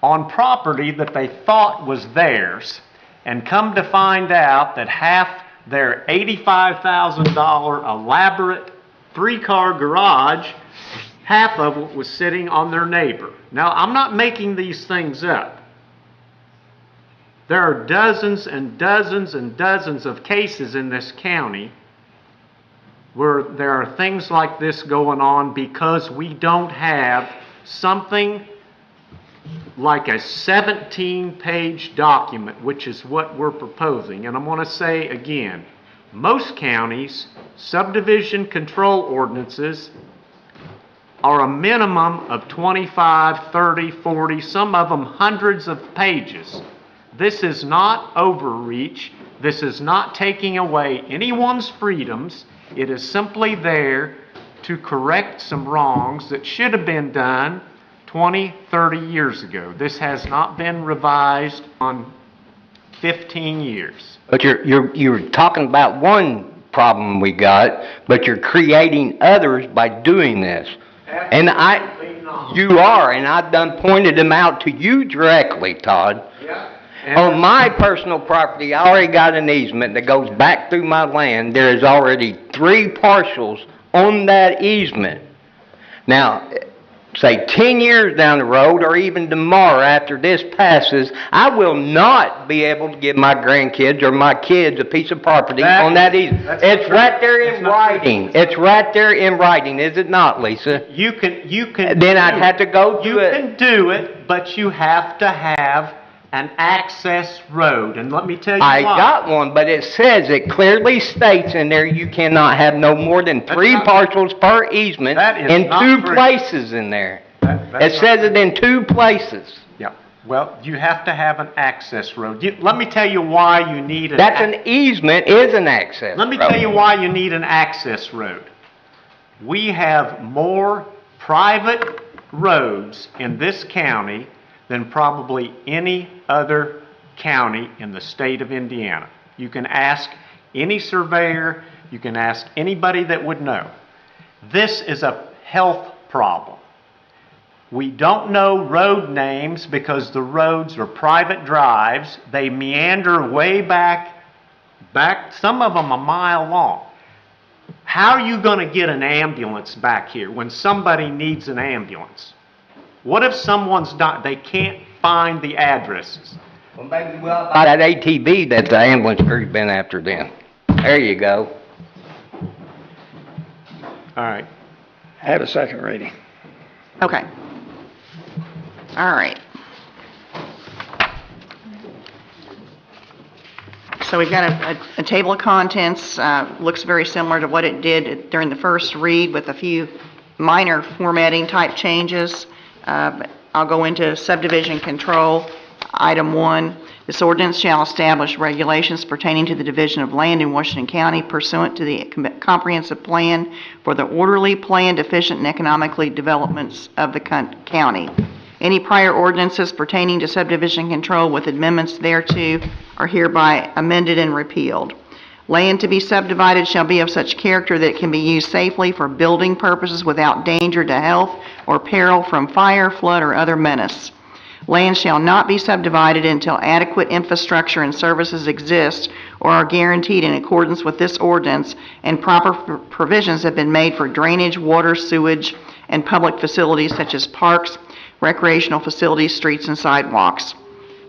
on property that they thought was theirs, and come to find out that half their $85,000 elaborate 3-car garage, half of it was sitting on their neighbor. Now, I'm not making these things up. There are dozens and dozens and dozens of cases in this county where there are things like this going on because we don't have something like a 17-page document, which is what we're proposing. And I'm going to say again, most counties' subdivision control ordinances are a minimum of 25, 30, 40, some of them hundreds of pages. This is not overreach. This is not taking away anyone's freedoms. It is simply there to correct some wrongs that should have been done 20, 30 years ago. This has not been revised on 15 years. But you're talking about one problem we got, but you're creating others by doing this. And you are, and I've done pointed them out to you directly, Todd. Yeah. On my personal property, I already got an easement that goes back through my land. There is already 3 parcels on that easement. Now, say 10 years down the road, or even tomorrow after this passes, I will not be able to give my grandkids or my kids a piece of property on that easement. It's right there in writing. It's right there in writing, is it not, Lisa? You can. Then I'd have to go to it. You can do it, but you have to have an access road, and let me tell you why. I got one, but it says, it clearly states in there you cannot have no more than 3 parcels per easement in 2 places in there. It says it in 2 places. Yeah, well, you have to have an access road. Let me tell you why you need That's an easement is an access Let me road. tell you why you need an access road. We have more private roads in this county than probably any other county in the state of Indiana. You can ask any surveyor, you can ask anybody that would know. This is a health problem. We don't know road names because the roads are private drives. They meander way back, some of them a mile long. How are you going to get an ambulance back here when somebody needs an ambulance? What if someone's not, they can't find the addresses? Well, maybe we'll buy that ATV that the ambulance crew's been after then. There you go. All right. Have a second reading. Okay. All right. So we've got a table of contents, looks very similar to what it did during the first read with a few minor formatting type changes. I'll go into subdivision control. Item 1, this ordinance shall establish regulations pertaining to the division of land in Washington County pursuant to the comprehensive plan for the orderly, planned, efficient, and economically developments of the county. Any prior ordinances pertaining to subdivision control with amendments thereto are hereby amended and repealed. Land to be subdivided shall be of such character that it can be used safely for building purposes without danger to health or peril from fire, flood, or other menace. Land shall not be subdivided until adequate infrastructure and services exist or are guaranteed in accordance with this ordinance and proper provisions have been made for drainage, water, sewage, and public facilities such as parks, recreational facilities, streets, and sidewalks.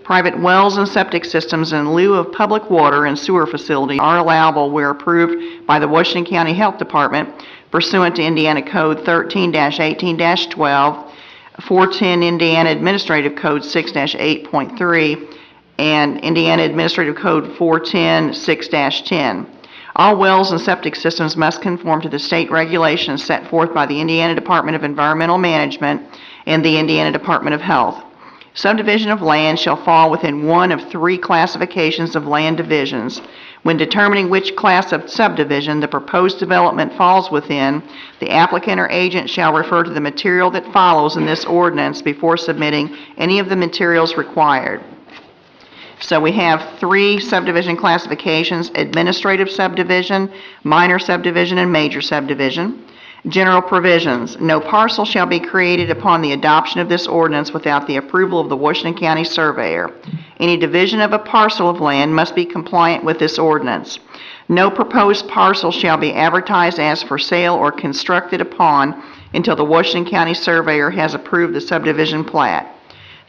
Private wells and septic systems in lieu of public water and sewer facilities are allowable where approved by the Washington County Health Department pursuant to Indiana Code 13-18-12, 410 Indiana Administrative Code 6-8.3, and Indiana Administrative Code 410-6-10. All wells and septic systems must conform to the state regulations set forth by the Indiana Department of Environmental Management and the Indiana Department of Health. Subdivision of land shall fall within one of 3 classifications of land divisions. When determining which class of subdivision the proposed development falls within, the applicant or agent shall refer to the material that follows in this ordinance before submitting any of the materials required. So we have 3 subdivision classifications: administrative subdivision, minor subdivision, and major subdivision. General provisions. No parcel shall be created upon the adoption of this ordinance without the approval of the Washington County Surveyor. Any division of a parcel of land must be compliant with this ordinance. No proposed parcel shall be advertised as for sale or constructed upon until the Washington County Surveyor has approved the subdivision plat.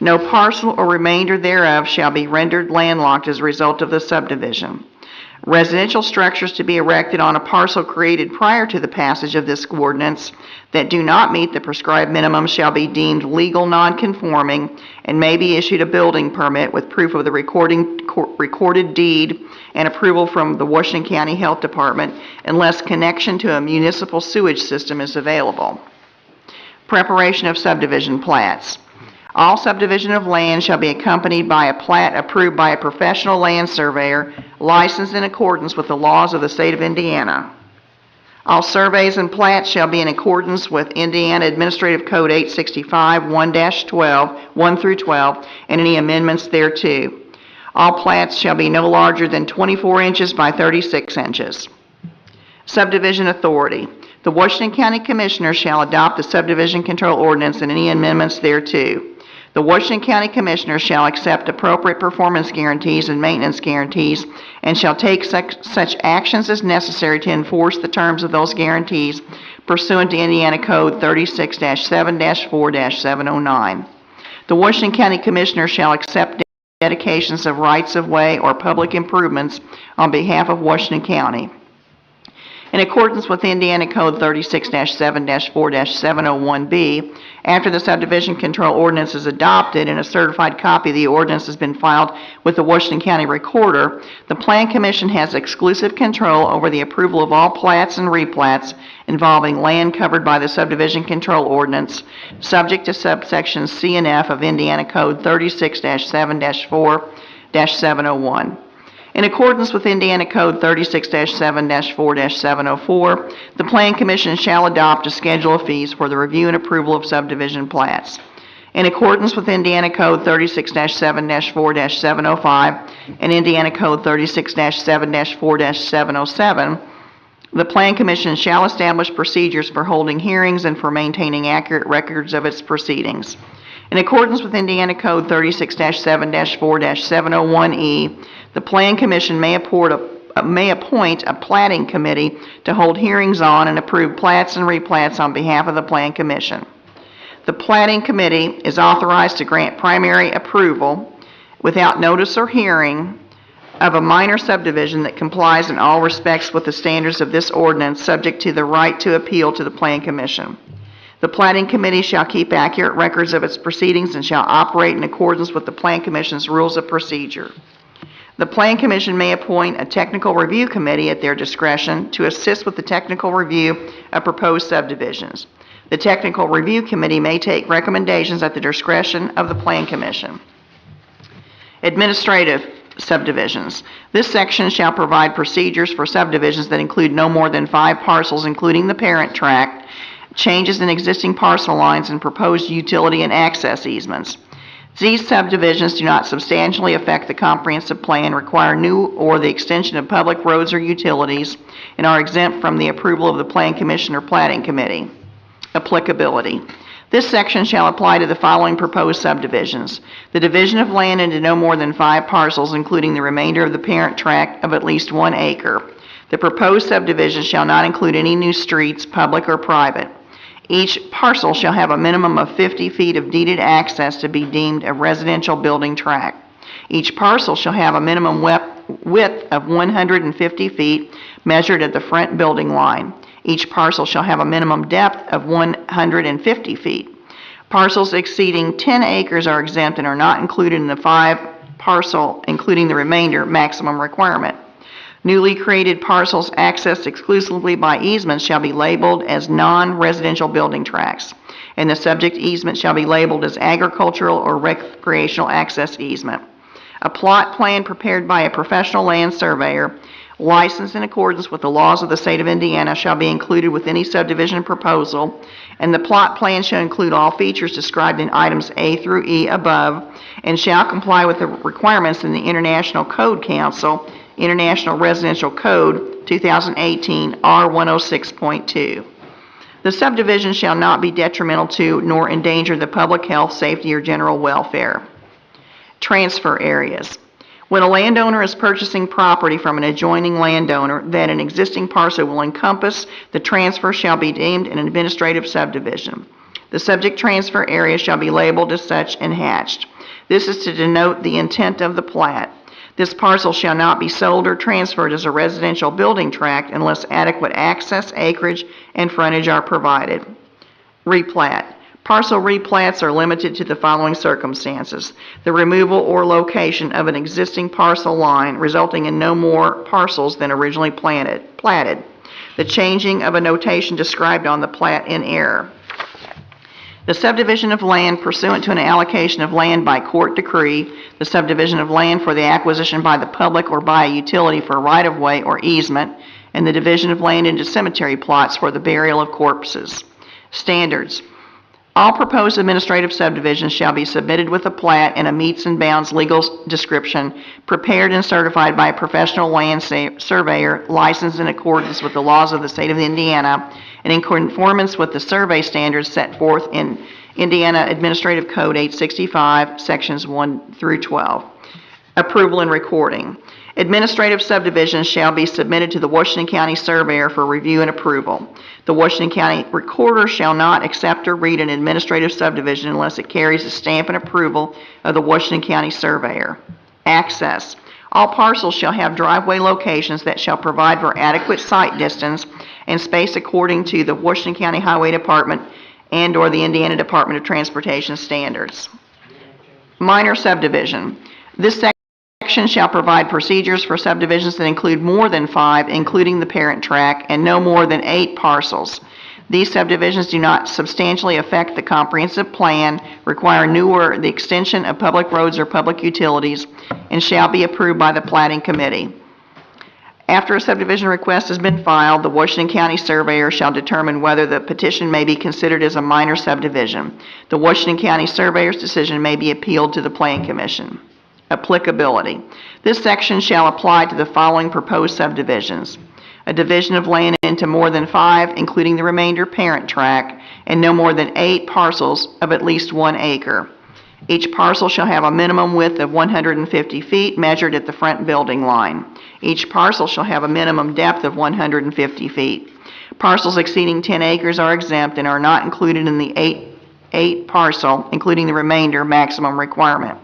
No parcel or remainder thereof shall be rendered landlocked as a result of the subdivision. Residential structures to be erected on a parcel created prior to the passage of this ordinance that do not meet the prescribed minimum shall be deemed legal nonconforming and may be issued a building permit with proof of the recorded deed and approval from the Washington County Health Department unless connection to a municipal sewage system is available. Preparation of subdivision plats. All subdivision of land shall be accompanied by a plat approved by a professional land surveyor licensed in accordance with the laws of the state of Indiana. All surveys and plats shall be in accordance with Indiana Administrative Code 865 1 through 12, and any amendments thereto. All plats shall be no larger than 24 inches by 36 inches. Subdivision authority. The Washington County Commissioners shall adopt the subdivision control ordinance and any amendments thereto. The Washington County Commissioners shall accept appropriate performance guarantees and maintenance guarantees and shall take such actions as necessary to enforce the terms of those guarantees pursuant to Indiana Code 36-7-4-709. The Washington County Commissioners shall accept dedications of rights-of-way or public improvements on behalf of Washington County. In accordance with Indiana Code 36-7-4-701B, after the subdivision control ordinance is adopted and a certified copy of the ordinance has been filed with the Washington County Recorder, the Plan Commission has exclusive control over the approval of all plats and replats involving land covered by the subdivision control ordinance, subject to subsections C and F of Indiana Code 36-7-4-701. In accordance with Indiana Code 36-7-4-704, the Plan Commission shall adopt a schedule of fees for the review and approval of subdivision plats. In accordance with Indiana Code 36-7-4-705 and Indiana Code 36-7-4-707, the Plan Commission shall establish procedures for holding hearings and for maintaining accurate records of its proceedings. In accordance with Indiana Code 36-7-4-701E, the Plan Commission may appoint a platting committee to hold hearings on and approve plats and replats on behalf of the Plan Commission. The platting committee is authorized to grant primary approval without notice or hearing of a minor subdivision that complies in all respects with the standards of this ordinance, subject to the right to appeal to the Plan Commission. The Planning Committee shall keep accurate records of its proceedings and shall operate in accordance with the Plan Commission's rules of procedure. The Plan Commission may appoint a technical review committee at their discretion to assist with the technical review of proposed subdivisions. The technical review committee may take recommendations at the discretion of the Plan Commission. Administrative subdivisions. This section shall provide procedures for subdivisions that include no more than 5 parcels, including the parent tract, changes in existing parcel lines, and proposed utility and access easements. These subdivisions do not substantially affect the comprehensive plan, require new or the extension of public roads or utilities, and are exempt from the approval of the Plan Commission or Planning Committee. Applicability. This section shall apply to the following proposed subdivisions: the division of land into no more than 5 parcels, including the remainder of the parent tract of at least 1 acre. The proposed subdivision shall not include any new streets, public or private. Each parcel shall have a minimum of 50 feet of deeded access to be deemed a residential building tract. Each parcel shall have a minimum width of 150 feet measured at the front building line. Each parcel shall have a minimum depth of 150 feet. Parcels exceeding 10 acres are exempt and are not included in the 5 parcel, including the remainder, maximum requirement. Newly created parcels accessed exclusively by easements shall be labeled as non-residential building tracts, and the subject easement shall be labeled as agricultural or recreational access easement. A plot plan prepared by a professional land surveyor, licensed in accordance with the laws of the state of Indiana, shall be included with any subdivision proposal, and the plot plan shall include all features described in items A through E above, and shall comply with the requirements in the International Code Council, International Residential Code 2018 R106.2. The subdivision shall not be detrimental to nor endanger the public health, safety, or general welfare. Transfer areas. When a landowner is purchasing property from an adjoining landowner that an existing parcel will encompass, the transfer shall be deemed an administrative subdivision. The subject transfer area shall be labeled as such and hatched. This is to denote the intent of the plat. This parcel shall not be sold or transferred as a residential building tract unless adequate access, acreage, and frontage are provided. Replat. Parcel replats are limited to the following circumstances: the removal or location of an existing parcel line resulting in no more parcels than originally platted, the changing of a notation described on the plat in error, the subdivision of land pursuant to an allocation of land by court decree, the subdivision of land for the acquisition by the public or by a utility for right-of-way or easement, and the division of land into cemetery plots for the burial of corpses. Standards. All proposed administrative subdivisions shall be submitted with a plat and a meets and bounds legal description prepared and certified by a professional land surveyor licensed in accordance with the laws of the state of Indiana and in conformance with the survey standards set forth in Indiana Administrative Code 865, Sections 1 through 12. Approval and recording. Administrative subdivisions shall be submitted to the Washington County Surveyor for review and approval. The Washington County Recorder shall not accept or read an administrative subdivision unless it carries a stamp and approval of the Washington County Surveyor. Access. All parcels shall have driveway locations that shall provide for adequate site distance and space according to the Washington County Highway Department and/or the Indiana Department of Transportation standards. Minor subdivision. This section shall provide procedures for subdivisions that include more than 5, including the parent tract, and no more than 8 parcels. These subdivisions do not substantially affect the comprehensive plan, require new or the extension of public roads or public utilities, and shall be approved by the Planning Committee. After a subdivision request has been filed, the Washington County Surveyor shall determine whether the petition may be considered as a minor subdivision. The Washington County Surveyor's decision may be appealed to the Plan Commission. Applicability. This section shall apply to the following proposed subdivisions: a division of land into more than 5, including the remainder parent tract, and no more than 8 parcels of at least 1 acre. Each parcel shall have a minimum width of 150 feet measured at the front building line. Each parcel shall have a minimum depth of 150 feet. Parcels exceeding 10 acres are exempt and are not included in the 8 parcel, including the remainder, maximum requirement.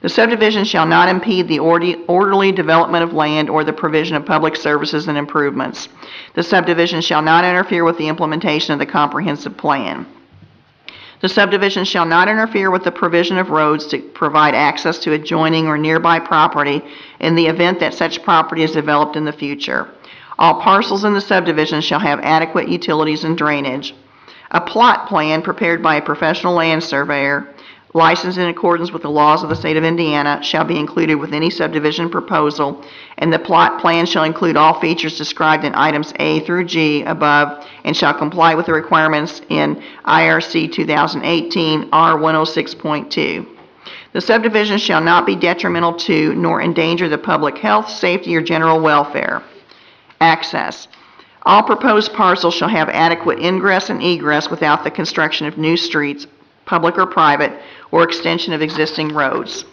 The subdivision shall not impede the orderly development of land or the provision of public services and improvements. The subdivision shall not interfere with the implementation of the comprehensive plan. The subdivision shall not interfere with the provision of roads to provide access to adjoining or nearby property in the event that such property is developed in the future. All parcels in the subdivision shall have adequate utilities and drainage. A plot plan prepared by a professional land surveyor, licensed in accordance with the laws of the state of Indiana, shall be included with any subdivision proposal, and the plot plan shall include all features described in items A through G above and shall comply with the requirements in IRC 2018 R106.2. The subdivision shall not be detrimental to nor endanger the public health, safety, or general welfare. Access. All proposed parcels shall have adequate ingress and egress without the construction of new streets, public or private, or extension of existing roads.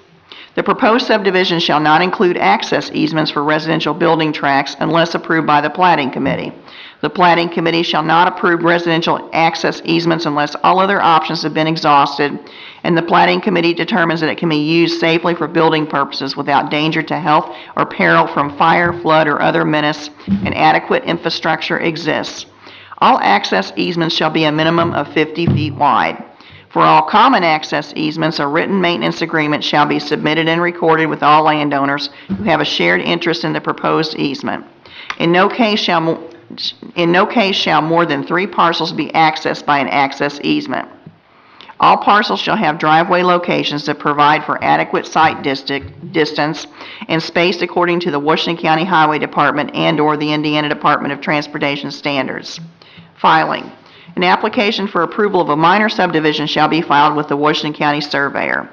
The proposed subdivision shall not include access easements for residential building tracts unless approved by the Platting Committee. The Platting Committee shall not approve residential access easements unless all other options have been exhausted, and the Platting Committee determines that it can be used safely for building purposes without danger to health or peril from fire, flood, or other menace, and adequate infrastructure exists. All access easements shall be a minimum of 50 feet wide. For all common access easements, a written maintenance agreement shall be submitted and recorded with all landowners who have a shared interest in the proposed easement. In no case shall more than 3 parcels be accessed by an access easement. All parcels shall have driveway locations that provide for adequate site distance and spaced according to the Washington County Highway Department and/or the Indiana Department of Transportation standards. Filing. An application for approval of a minor subdivision shall be filed with the Washington County Surveyor.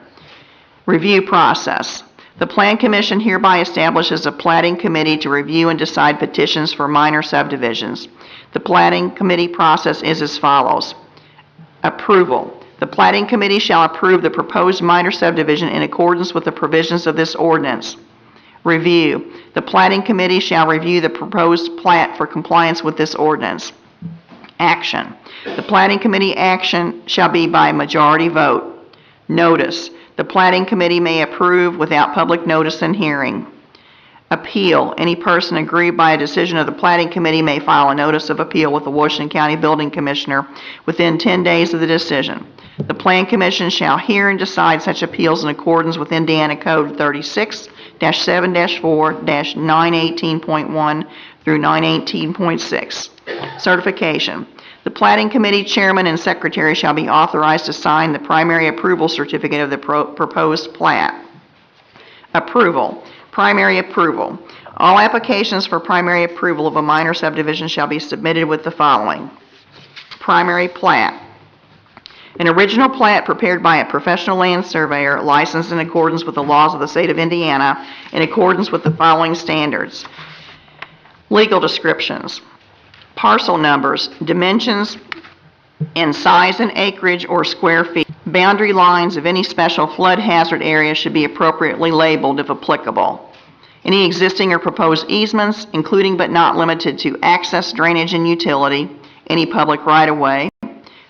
Review process. The Plan Commission hereby establishes a platting committee to review and decide petitions for minor subdivisions. The platting committee process is as follows. Approval. The platting committee shall approve the proposed minor subdivision in accordance with the provisions of this ordinance. Review. The platting committee shall review the proposed plat for compliance with this ordinance. Action. The Platting Committee action shall be by majority vote. Notice. The Platting Committee may approve without public notice and hearing. Appeal. Any person aggrieved by a decision of the Platting Committee may file a notice of appeal with the Washington County Building Commissioner within 10 days of the decision. The Plan Commission shall hear and decide such appeals in accordance with Indiana Code 36-7-4-918.1 through 918.6. Certification. The Platting Committee Chairman and Secretary shall be authorized to sign the primary approval certificate of the proposed plat. Approval. Primary approval. All applications for primary approval of a minor subdivision shall be submitted with the following. Primary plat. An original plat prepared by a professional land surveyor licensed in accordance with the laws of the state of Indiana in accordance with the following standards. Legal descriptions. Parcel numbers, dimensions in size and acreage or square feet. Boundary lines of any special flood hazard area should be appropriately labeled if applicable. Any existing or proposed easements, including but not limited to access, drainage, and utility, any public right-of-way.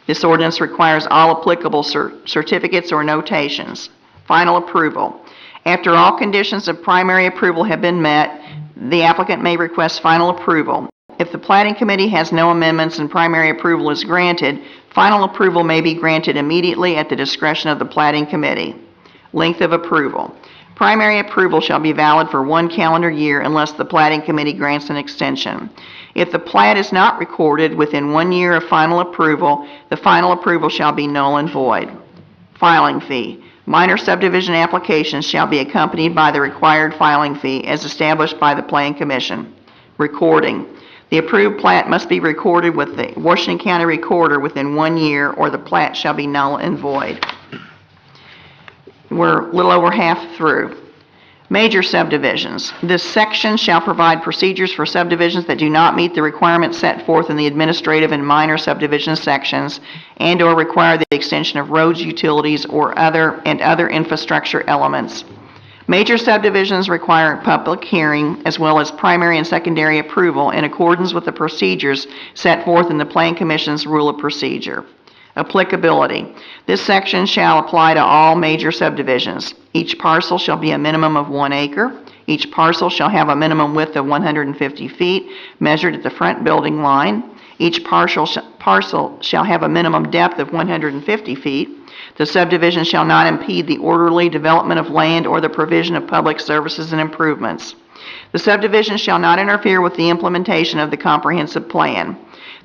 This ordinance requires all applicable certificates or notations. Final approval. After all conditions of primary approval have been met, the applicant may request final approval. If the Platting Committee has no amendments and primary approval is granted, final approval may be granted immediately at the discretion of the Platting Committee. Length of approval. Primary approval shall be valid for 1 calendar year unless the Platting Committee grants an extension. If the plat is not recorded within 1 year of final approval, the final approval shall be null and void. Filing fee. Minor subdivision applications shall be accompanied by the required filing fee as established by the Plan Commission. Recording. The approved plat must be recorded with the Washington County Recorder within 1 year, or the plat shall be null and void. We're a little over half through. Major subdivisions. This section shall provide procedures for subdivisions that do not meet the requirements set forth in the administrative and minor subdivision sections and/or require the extension of roads, utilities, or other infrastructure elements. Major subdivisions require public hearing as well as primary and secondary approval in accordance with the procedures set forth in the Plan Commission's Rule of Procedure. Applicability. This section shall apply to all major subdivisions. Each parcel shall be a minimum of 1 acre. Each parcel shall have a minimum width of 150 feet measured at the front building line. Each parcel shall have a minimum depth of 150 feet. The subdivision shall not impede the orderly development of land or the provision of public services and improvements. The subdivision shall not interfere with the implementation of the comprehensive plan.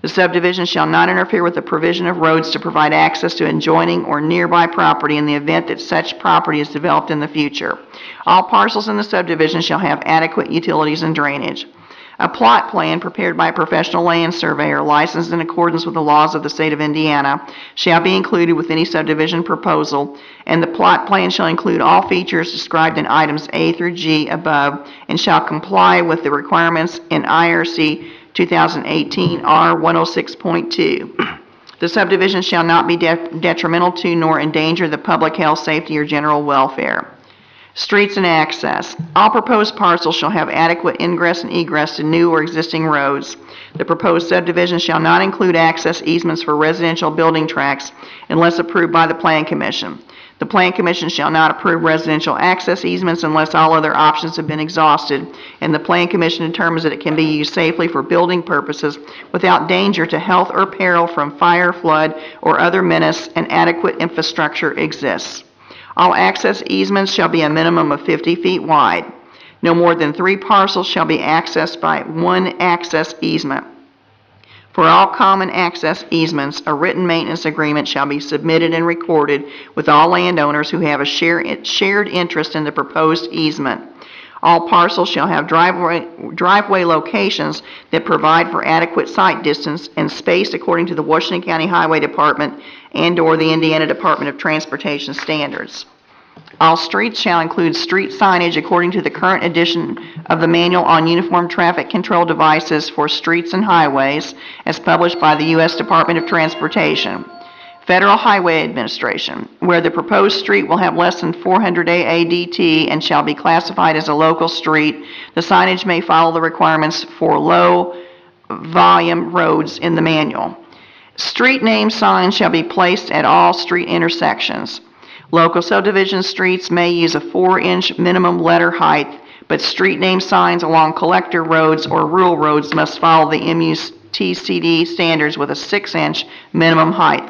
The subdivision shall not interfere with the provision of roads to provide access to adjoining or nearby property in the event that such property is developed in the future. All parcels in the subdivision shall have adequate utilities and drainage. A plot plan prepared by a professional land surveyor licensed in accordance with the laws of the state of Indiana shall be included with any subdivision proposal, and the plot plan shall include all features described in items A through G above and shall comply with the requirements in IRC 2018 R106.2. The subdivision shall not be detrimental to nor endanger the public health, safety, or general welfare. Streets and access. All proposed parcels shall have adequate ingress and egress to new or existing roads. The proposed subdivision shall not include access easements for residential building tracts unless approved by the Plan Commission. The Plan Commission shall not approve residential access easements unless all other options have been exhausted, and the Plan Commission determines that it can be used safely for building purposes without danger to health or peril from fire, flood, or other menace, and adequate infrastructure exists. All access easements shall be a minimum of 50 feet wide. No more than 3 parcels shall be accessed by 1 access easement. For all common access easements, a written maintenance agreement shall be submitted and recorded with all landowners who have a shared interest in the proposed easement. All parcels shall have driveway locations that provide for adequate site distance and spaced according to the Washington County Highway Department and/or the Indiana Department of Transportation standards. All streets shall include street signage according to the current edition of the Manual on Uniform Traffic Control Devices for Streets and Highways, as published by the U.S. Department of Transportation. Federal Highway Administration, where the proposed street will have less than 400 AADT and shall be classified as a local street, the signage may follow the requirements for low-volume roads in the manual. Street name signs shall be placed at all street intersections. Local subdivision streets may use a 4-inch minimum letter height, but street name signs along collector roads or rural roads must follow the MUTCD standards with a 6-inch minimum height.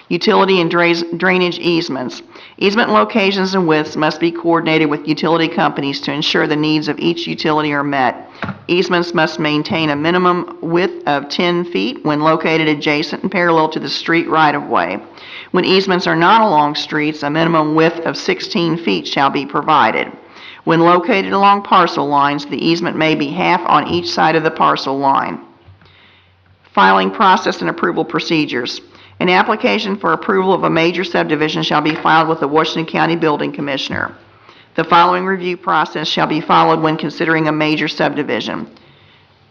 Utility and drainage easements. Easement locations and widths must be coordinated with utility companies to ensure the needs of each utility are met. Easements must maintain a minimum width of 10 feet when located adjacent and parallel to the street right-of-way. When easements are not along streets, a minimum width of 16 feet shall be provided. When located along parcel lines, the easement may be half on each side of the parcel line. Filing process and approval procedures. An application for approval of a major subdivision shall be filed with the Washington County Building Commissioner. The following review process shall be followed when considering a major subdivision.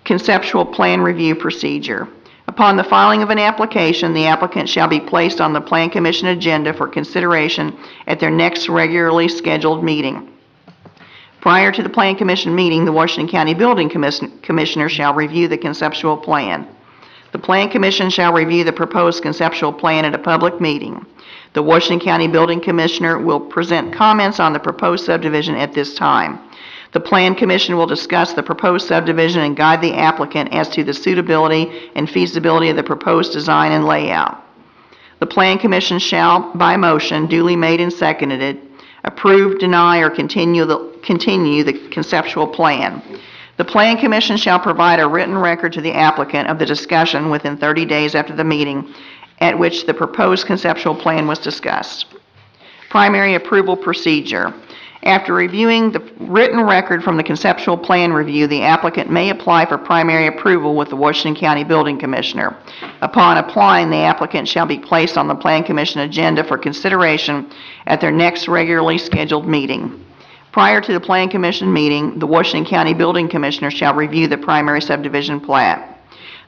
Conceptual plan review procedure. Upon the filing of an application, the applicant shall be placed on the Plan Commission agenda for consideration at their next regularly scheduled meeting. Prior to the Plan Commission meeting, the Washington County Building Commissioner shall review the conceptual plan. The Plan Commission shall review the proposed conceptual plan at a public meeting. The Washington County Building Commissioner will present comments on the proposed subdivision at this time. The Plan Commission will discuss the proposed subdivision and guide the applicant as to the suitability and feasibility of the proposed design and layout. The Plan Commission shall, by motion duly made and seconded, approve, deny, or continue the conceptual plan. The Plan Commission shall provide a written record to the applicant of the discussion within 30 days after the meeting at which the proposed conceptual plan was discussed. Primary approval procedure. After reviewing the written record from the conceptual plan review, the applicant may apply for primary approval with the Washington County Building Commissioner. Upon applying, the applicant shall be placed on the Plan Commission agenda for consideration at their next regularly scheduled meeting. Prior to the Plan Commission meeting, the Washington County Building Commissioner shall review the primary subdivision plat.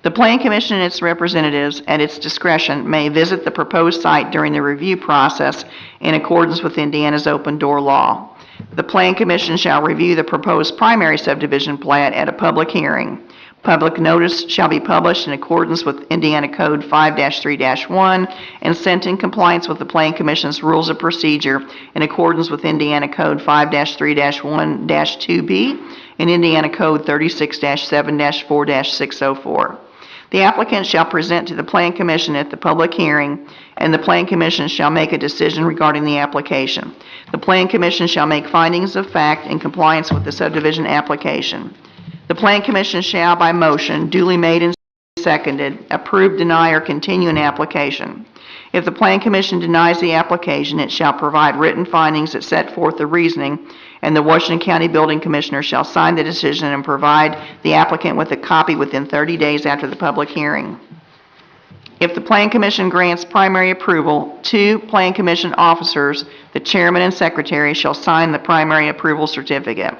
The Plan Commission and its representatives, at its discretion, may visit the proposed site during the review process in accordance with Indiana's open door law. The Plan Commission shall review the proposed primary subdivision plat at a public hearing. Public notice shall be published in accordance with Indiana Code 5-3-1 and sent in compliance with the Plan Commission's Rules of Procedure in accordance with Indiana Code 5-3-1-2B and Indiana Code 36-7-4-604. The applicant shall present to the Plan Commission at the public hearing, and the Plan Commission shall make a decision regarding the application. The Plan Commission shall make findings of fact in compliance with the subdivision application. The Plan Commission shall, by motion duly made and seconded, approve, deny, or continue an application. If the Plan Commission denies the application, it shall provide written findings that set forth the reasoning, and the Washington County Building Commissioner shall sign the decision and provide the applicant with a copy within 30 days after the public hearing. If the Plan Commission grants primary approval, 2 Plan Commission officers, the chairman and secretary, shall sign the primary approval certificate.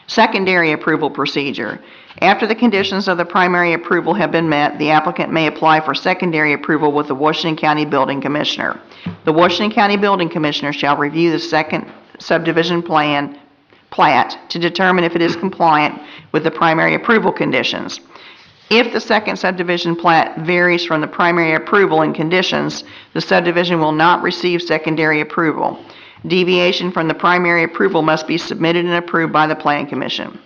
Secondary approval procedure. After the conditions of the primary approval have been met, the applicant may apply for secondary approval with the Washington County Building Commissioner. The Washington County Building Commissioner shall review the second subdivision plat to determine if it is compliant with the primary approval conditions. If the second subdivision plat varies from the primary approval and conditions, the subdivision will not receive secondary approval. Deviation from the primary approval must be submitted and approved by the Plan Commission.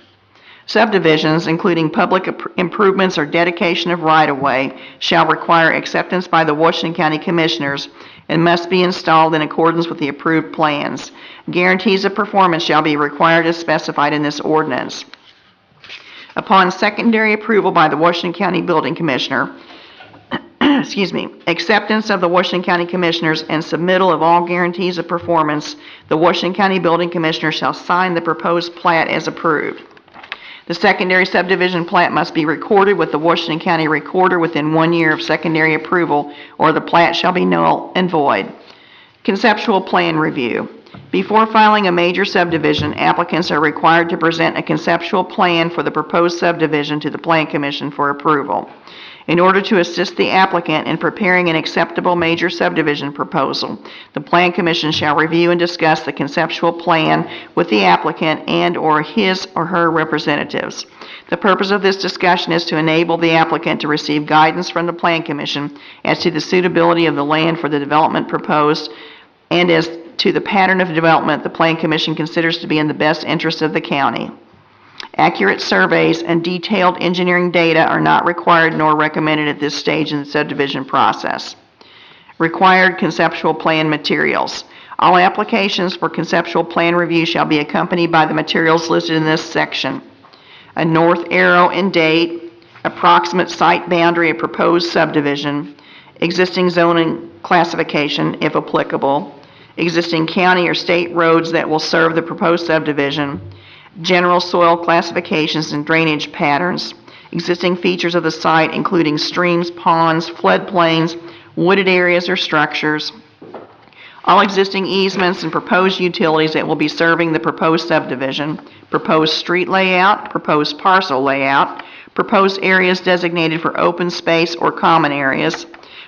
Subdivisions, including public improvements or dedication of right-of-way, shall require acceptance by the Washington County Commissioners and must be installed in accordance with the approved plans. Guarantees of performance shall be required as specified in this ordinance. Upon secondary approval by the Washington County Building Commissioner, acceptance of the Washington County Commissioners and submittal of all guarantees of performance, the Washington County Building Commissioner shall sign the proposed plat as approved. The secondary subdivision plat must be recorded with the Washington County Recorder within 1 year of secondary approval, or the plat shall be null and void. Conceptual plan review. Before filing a major subdivision, applicants are required to present a conceptual plan for the proposed subdivision to the Plan Commission for approval. In order to assist the applicant in preparing an acceptable major subdivision proposal, the Plan Commission shall review and discuss the conceptual plan with the applicant and/or his or her representatives. The purpose of this discussion is to enable the applicant to receive guidance from the Plan Commission as to the suitability of the land for the development proposed and as to the pattern of development the Plan Commission considers to be in the best interest of the county. Accurate surveys and detailed engineering data are not required nor recommended at this stage in the subdivision process. Required conceptual plan materials. All applications for conceptual plan review shall be accompanied by the materials listed in this section: a north arrow and date, approximate site boundary of proposed subdivision, existing zoning classification if applicable, existing county or state roads that will serve the proposed subdivision, general soil classifications and drainage patterns, existing features of the site including streams, ponds, floodplains, wooded areas or structures, all existing easements and proposed utilities that will be serving the proposed subdivision, proposed street layout, proposed parcel layout, proposed areas designated for open space or common areas,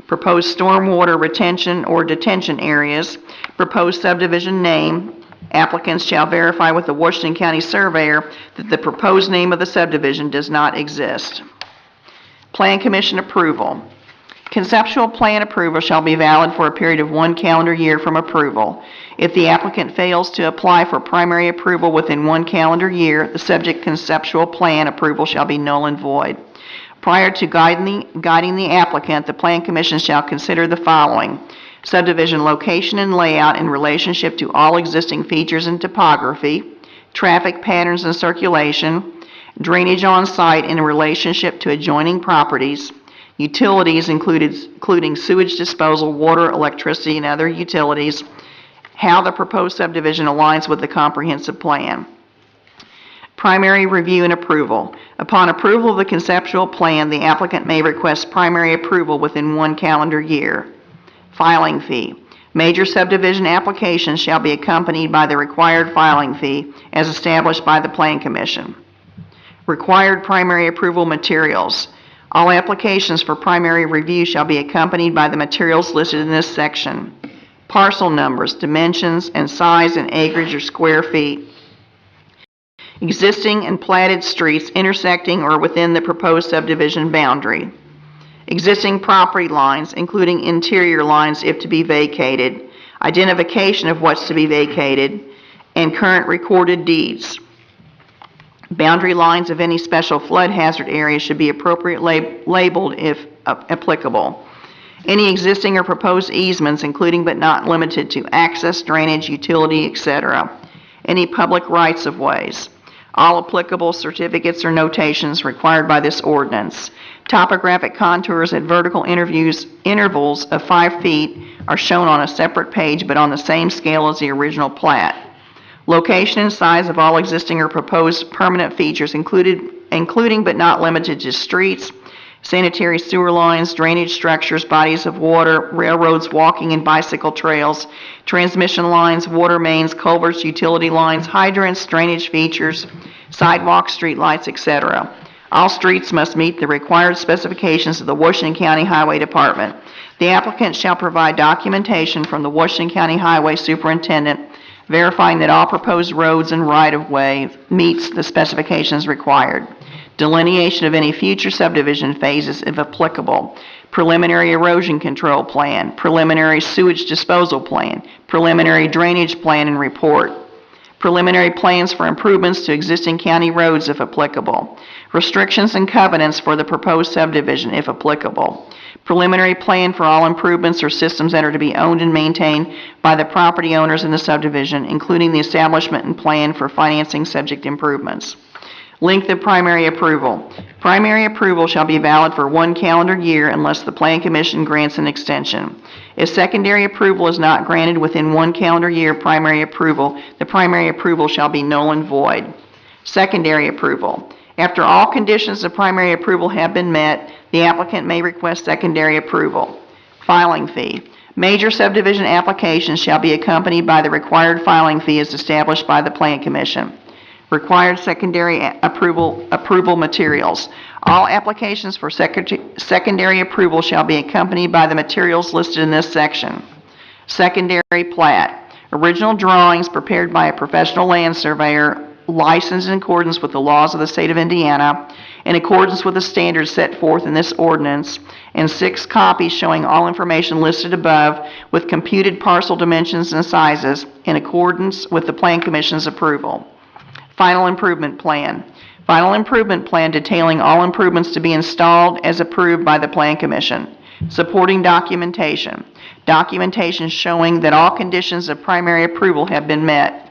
proposed stormwater retention or detention areas, proposed subdivision name. Applicants shall verify with the Washington County Surveyor that the proposed name of the subdivision does not exist. Plan Commission approval. Conceptual plan approval shall be valid for a period of 1 calendar year from approval. If the applicant fails to apply for primary approval within 1 calendar year, the subject conceptual plan approval shall be null and void. Prior to guiding the applicant, the Plan Commission shall consider the following: subdivision location and layout in relationship to all existing features and topography, traffic patterns and circulation, drainage on site in relationship to adjoining properties, utilities including sewage disposal, water, electricity, and other utilities, how the proposed subdivision aligns with the comprehensive plan. Primary review and approval. Upon approval of the conceptual plan, the applicant may request primary approval within 1 calendar year. Filing fee. Major subdivision applications shall be accompanied by the required filing fee as established by the Plan Commission. Required primary approval materials. All applications for primary review shall be accompanied by the materials listed in this section: parcel numbers, dimensions, and size in acreage or square feet, existing and platted streets intersecting or within the proposed subdivision boundary, existing property lines, including interior lines if to be vacated, identification of what's to be vacated, and current recorded deeds. Boundary lines of any special flood hazard area should be appropriately labeled if applicable. Any existing or proposed easements, including but not limited to access, drainage, utility, etc. Any public rights-of-ways. All applicable certificates or notations required by this ordinance. Topographic contours at vertical intervals of 5 feet are shown on a separate page but on the same scale as the original plat. Location and size of all existing or proposed permanent features including but not limited to streets, sanitary sewer lines, drainage structures, bodies of water, railroads, walking and bicycle trails, transmission lines, water mains, culverts, utility lines, hydrants, drainage features, sidewalks, street lights, etc. All streets must meet the required specifications of the Washington County Highway Department. The applicant shall provide documentation from the Washington County Highway Superintendent verifying that all proposed roads and right-of-way meets the specifications required. Delineation of any future subdivision phases if applicable. Preliminary erosion control plan, preliminary sewage disposal plan, preliminary drainage plan and report. Preliminary plans for improvements to existing county roads if applicable. Restrictions and covenants for the proposed subdivision if applicable. Preliminary plan for all improvements or systems that are to be owned and maintained by the property owners in the subdivision, including the establishment and plan for financing subject improvements. Length of primary approval. Primary approval shall be valid for 1 calendar year unless the Plan Commission grants an extension. If secondary approval is not granted within 1 calendar year primary approval, the primary approval shall be null and void. Secondary approval. After all conditions of primary approval have been met, the applicant may request secondary approval. Filing fee. Major subdivision applications shall be accompanied by the required filing fee as established by the Plan Commission. Required secondary approval materials. All applications for secondary approval shall be accompanied by the materials listed in this section. Secondary plat. Original drawings prepared by a professional land surveyor licensed in accordance with the laws of the state of Indiana, in accordance with the standards set forth in this ordinance, and 6 copies showing all information listed above with computed parcel dimensions and sizes in accordance with the Plan Commission's approval. Final improvement plan. Final improvement plan detailing all improvements to be installed as approved by the Plan Commission. Supporting documentation. Documentation showing that all conditions of primary approval have been met.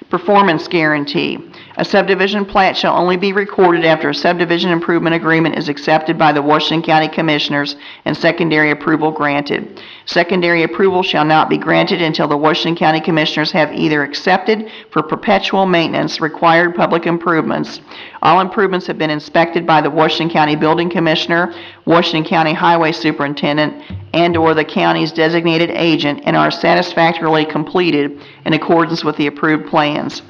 Performance guarantee. A subdivision plat shall only be recorded after a subdivision improvement agreement is accepted by the Washington County Commissioners and secondary approval granted. Secondary approval shall not be granted until the Washington County Commissioners have either accepted for perpetual maintenance required public improvements. All improvements have been inspected by the Washington County Building Commissioner, Washington County Highway Superintendent, and/or the county's designated agent and are satisfactorily completed in accordance with the approved plans.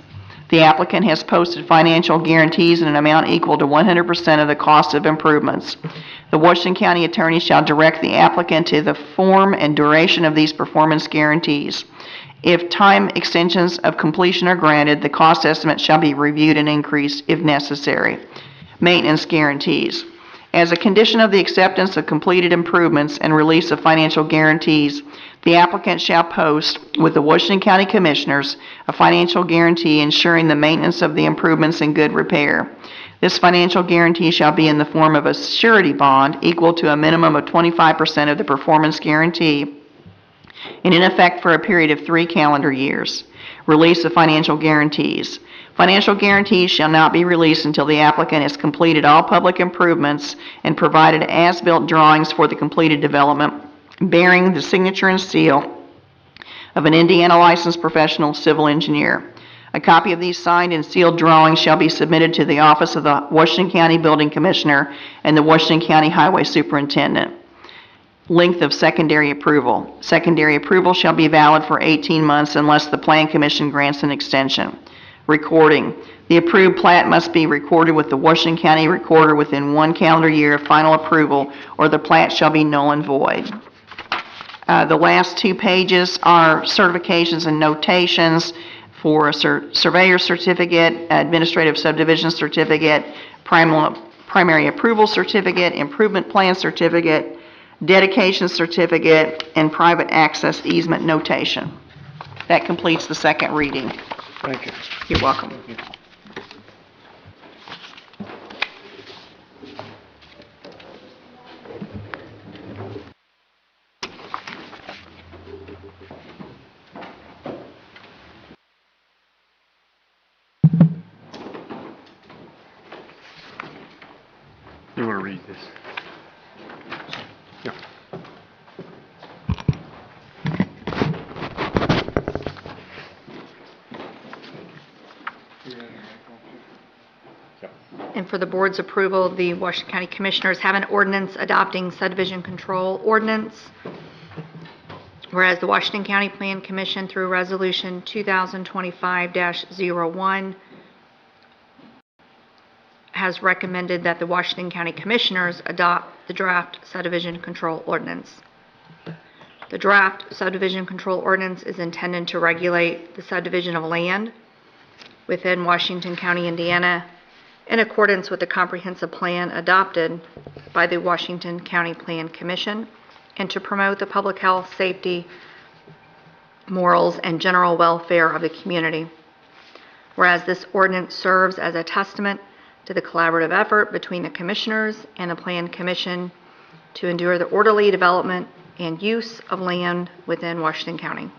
The applicant has posted financial guarantees in an amount equal to 100% of the cost of improvements. The Washington County Attorney shall direct the applicant to the form and duration of these performance guarantees. If time extensions of completion are granted, the cost estimate shall be reviewed and increased if necessary. Maintenance guarantees. As a condition of the acceptance of completed improvements and release of financial guarantees, the applicant shall post with the Washington County Commissioners a financial guarantee ensuring the maintenance of the improvements in good repair. This financial guarantee shall be in the form of a surety bond equal to a minimum of 25% of the performance guarantee and in effect for a period of 3 calendar years. Release of financial guarantees. Financial guarantees shall not be released until the applicant has completed all public improvements and provided as-built drawings for the completed development bearing the signature and seal of an Indiana licensed professional civil engineer. A copy of these signed and sealed drawings shall be submitted to the office of the Washington County Building Commissioner and the Washington County Highway Superintendent. Length of secondary approval. Secondary approval shall be valid for 18 months unless the Plan Commission grants an extension. Recording. The approved plat must be recorded with the Washington County Recorder within 1 calendar year of final approval, or the plat shall be null and void. The last 2 pages are certifications and notations for a surveyor certificate, administrative subdivision certificate, primary approval certificate, improvement plan certificate, dedication certificate, and private access easement notation. That completes the second reading. Thank you. You're welcome. You want to read this? Yeah. And for the board's approval, the Washington County Commissioners have an ordinance adopting subdivision control ordinance. Whereas the Washington County Plan Commission through Resolution 2025-01 has recommended that the Washington County Commissioners adopt the draft subdivision control ordinance. The draft subdivision control ordinance is intended to regulate the subdivision of land within Washington County, Indiana, in accordance with the comprehensive plan adopted by the Washington County Plan Commission, and to promote the public health, safety, morals, and general welfare of the community. Whereas this ordinance serves as a testament to the collaborative effort between the Commissioners and the Plan Commission to endure the orderly development and use of land within Washington County.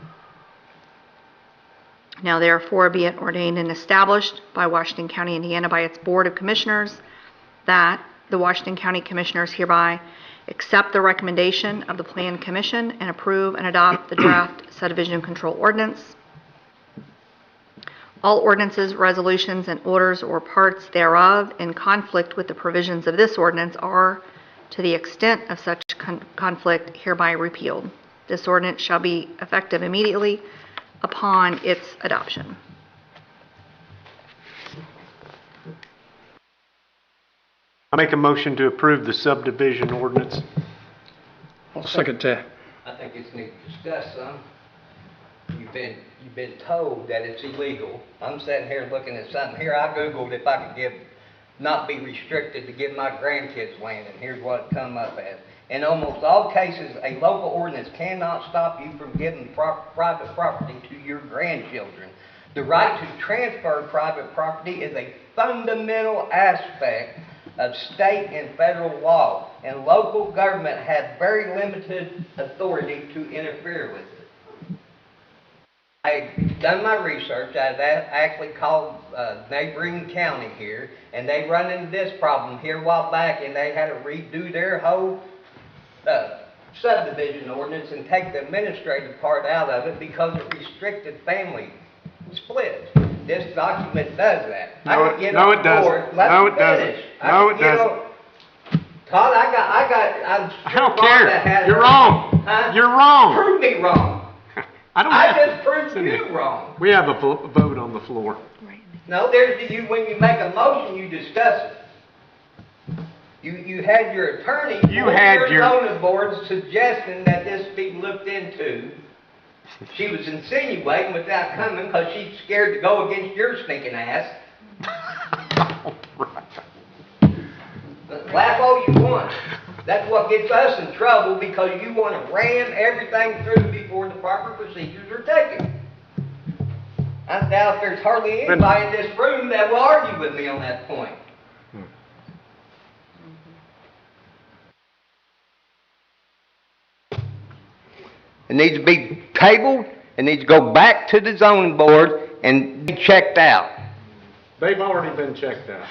Now therefore be it ordained and established by Washington County, Indiana by its Board of Commissioners that the Washington County Commissioners hereby accept the recommendation of the Plan Commission and approve and adopt the draft subdivision control ordinance. All ordinances, resolutions, and orders or parts thereof in conflict with the provisions of this ordinance are, to the extent of such conflict, hereby repealed. This ordinance shall be effective immediately upon its adoption. I make a motion to approve the subdivision ordinance. I'll second that. I think it's need to discuss some. You've been told that it's illegal. I'm sitting here looking at something here. I Googled if I could not be restricted to give my grandkids land, and here's what it come up as. In almost all cases, a local ordinance cannot stop you from giving private property to your grandchildren. The right to transfer private property is a fundamental aspect of state and federal law, and local government have very limited authority to interfere with it. I've done my research. I've actually called neighboring county here, and they run into this problem here a while back, and they had to redo their whole subdivision ordinance and take the administrative part out of it because it restricted family splits. This document does that. No, it doesn't. No, it doesn't. No, it doesn't. Todd, I don't care. You're wrong. Huh? You're wrong. Prove me wrong. I just proved you wrong. We have a vote on the floor. No, when you make a motion, you discuss it. You had your attorney, zoning board suggesting that this be looked into. She was insinuating without coming because she's scared to go against your stinking ass. Laugh all you want. That's what gets us in trouble because you want to ram everything through before the proper procedures are taken. I doubt there's hardly anybody in this room that will argue with me on that point. It needs to be tabled. It needs to go back to the zoning board and be checked out. They've already been checked out.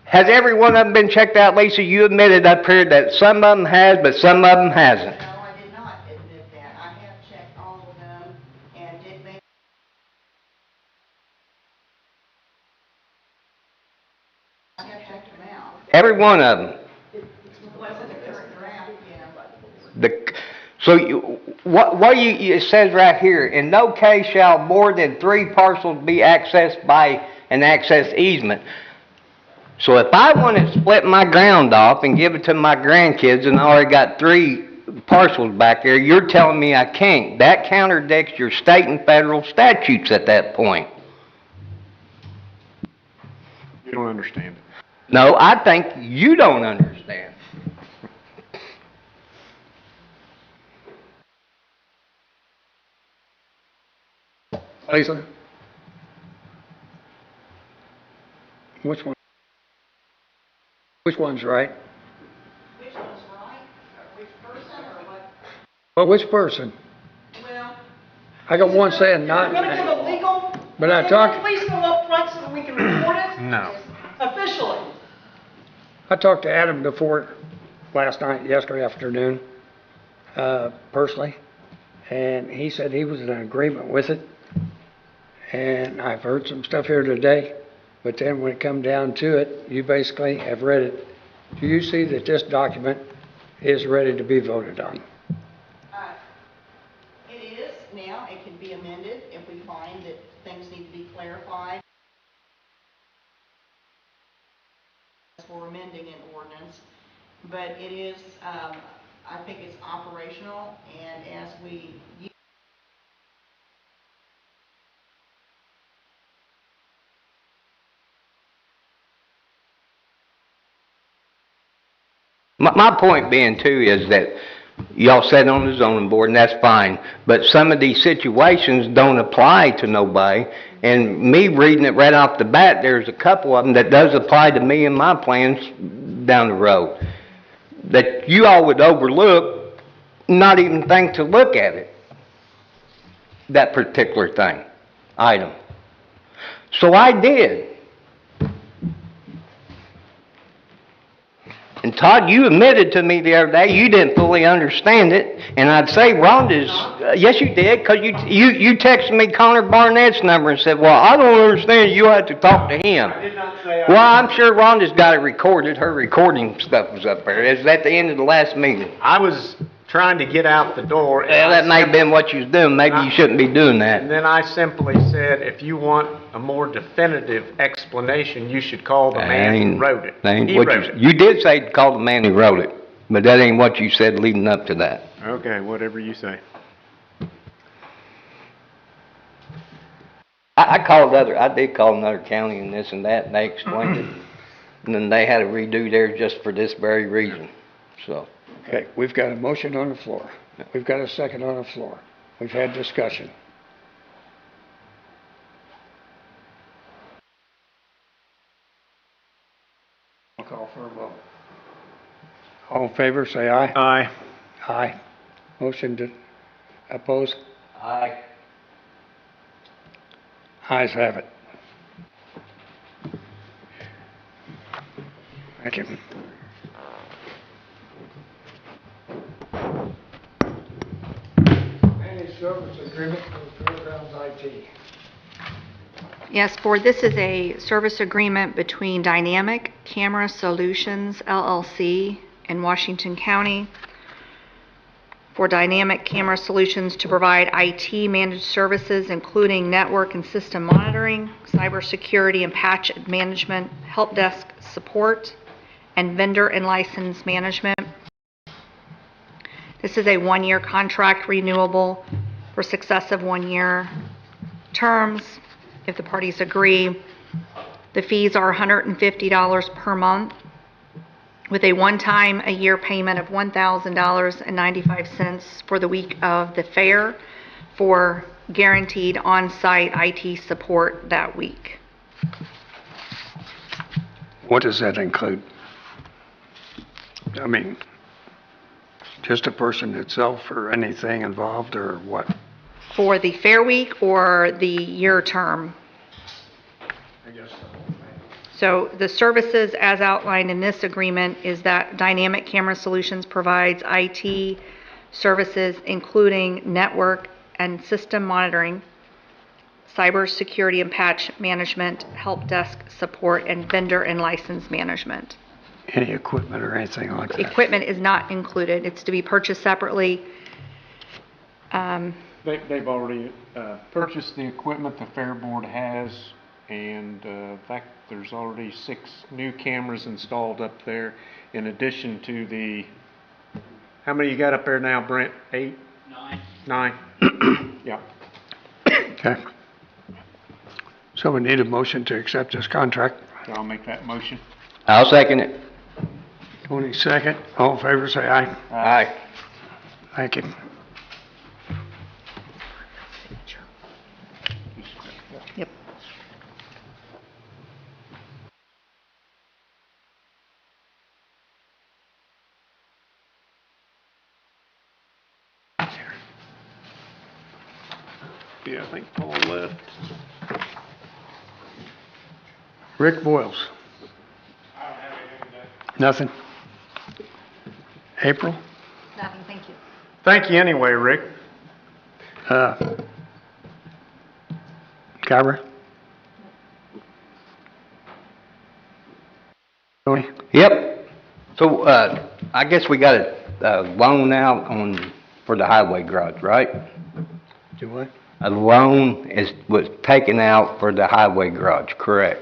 Has every one of them been checked out, Lisa? You admitted up here that some of them has, but some of them hasn't. No, I did not admit that. I have checked all of them and did make... I have checked them out. Every one of them. It wasn't a current draft, It says right here, in no case shall more than 3 parcels be accessed by an access easement. So if I want to split my ground off and give it to my grandkids and I already got 3 parcels back there, you're telling me I can't. That contradicts your state and federal statutes at that point. We don't understand it. No, I think you don't understand. Lisa? Which one? Which one's right? Which one's right, or which person, or what? Well, which person? Well. I got one saying We're not, gonna give a legal. but I Can talked, you please go up front so that we can record it No. officially? I talked to Adam before, last night, yesterday afternoon, personally, and he said he was in agreement with it. And I've heard some stuff here today, but then when it come down to it, you basically have read it. Do you see that this document is ready to be voted on? It is now, it can be amended if we find that things need to be clarified. For amending an ordinance, but it is, I think it's operational, and as we My point being too is that y'all sat on the zoning board and that's fine, but some of these situations don't apply to nobody. And me reading it right off the bat, there's a couple of them that does apply to me and my plans down the road. That you all would overlook, not even think to look at it. That particular thing, item. So I did. And Todd, you admitted to me the other day you didn't fully understand it, and I'd say Rhonda's, yes you did, because you texted me Connor Barnett's number and said, well, I don't understand, you have to talk to him. I did not say. Well, I'm sure Rhonda's got it recorded, her recording stuff was up there, it was at the end of the last meeting. I was trying to get out the door. Well, that may have been what you was doing, maybe you shouldn't be doing that. And then I simply said, if you want a more definitive explanation, you should call the man who wrote it. That ain't He what wrote it. you did say to call the man who wrote it, but that ain't what you said leading up to that. Okay, whatever you say. I did call another county and this and that, and they explained it. And then they had to redo theirs just for this very reason, so. Okay, we've got a motion on the floor. We've got a second on the floor. We've had discussion. I'll call for a vote. All in favor, say aye. Aye. Aye. Motion to oppose? Aye. Ayes have it. Thank you. Managed service agreement with Fairgrounds IT. Yes, Board, this is a service agreement between Dynamic Camera Solutions LLC and Washington County for Dynamic Camera Solutions to provide IT managed services, including network and system monitoring, cybersecurity and patch management, help desk support, and vendor and license management. This is a one-year contract renewable for successive one-year terms. If the parties agree, the fees are $150 per month with a one-time a year payment of $1,000.95 for the week of the fair for guaranteed on-site IT support that week. What does that include? I mean, just a person itself or anything involved or what? For the fair week or the year term? I guess so. So the services as outlined in this agreement is that Dynamic Camera Solutions provides IT services including network and system monitoring, cybersecurity and patch management, help desk support, and vendor and license management. Any equipment or anything like that? Equipment is not included. It's to be purchased separately. They've already purchased the equipment the Fair Board has, and in fact, there's already 6 new cameras installed up there, in addition to the, how many you got up there now, Brent? 8? 9. 9? Yeah. Okay. So we need a motion to accept this contract. I'll make that motion. I'll second it. Tony, second. All in favor, say aye. Aye. Thank you. Yep. Yeah, I think Paul left. Rick Boyles. Nothing? April? Nothing, thank you. Thank you anyway, Rick. Kyra? Tony? Yep. So, I guess we got a loan out for the highway garage, right? Do what? A loan was taken out for the highway garage, correct?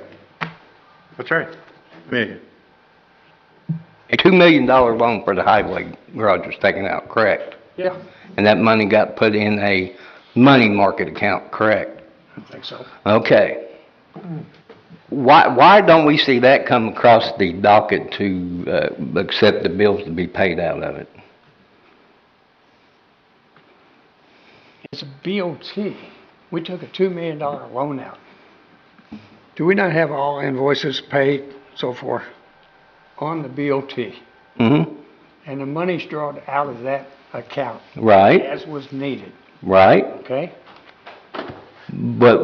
That's right. Million. A $2 million loan for the highway garage was taken out, correct? Yeah. And that money got put in a money market account, correct? I think so. Okay. Why don't we see that come across the docket to accept the bills to be paid out of it? It's a BOT. We took a $2 million loan out. Do we not have all invoices paid, so forth, on the BOT? Mm-hmm. And the money's drawn out of that account. Right. As was needed, Right. okay? But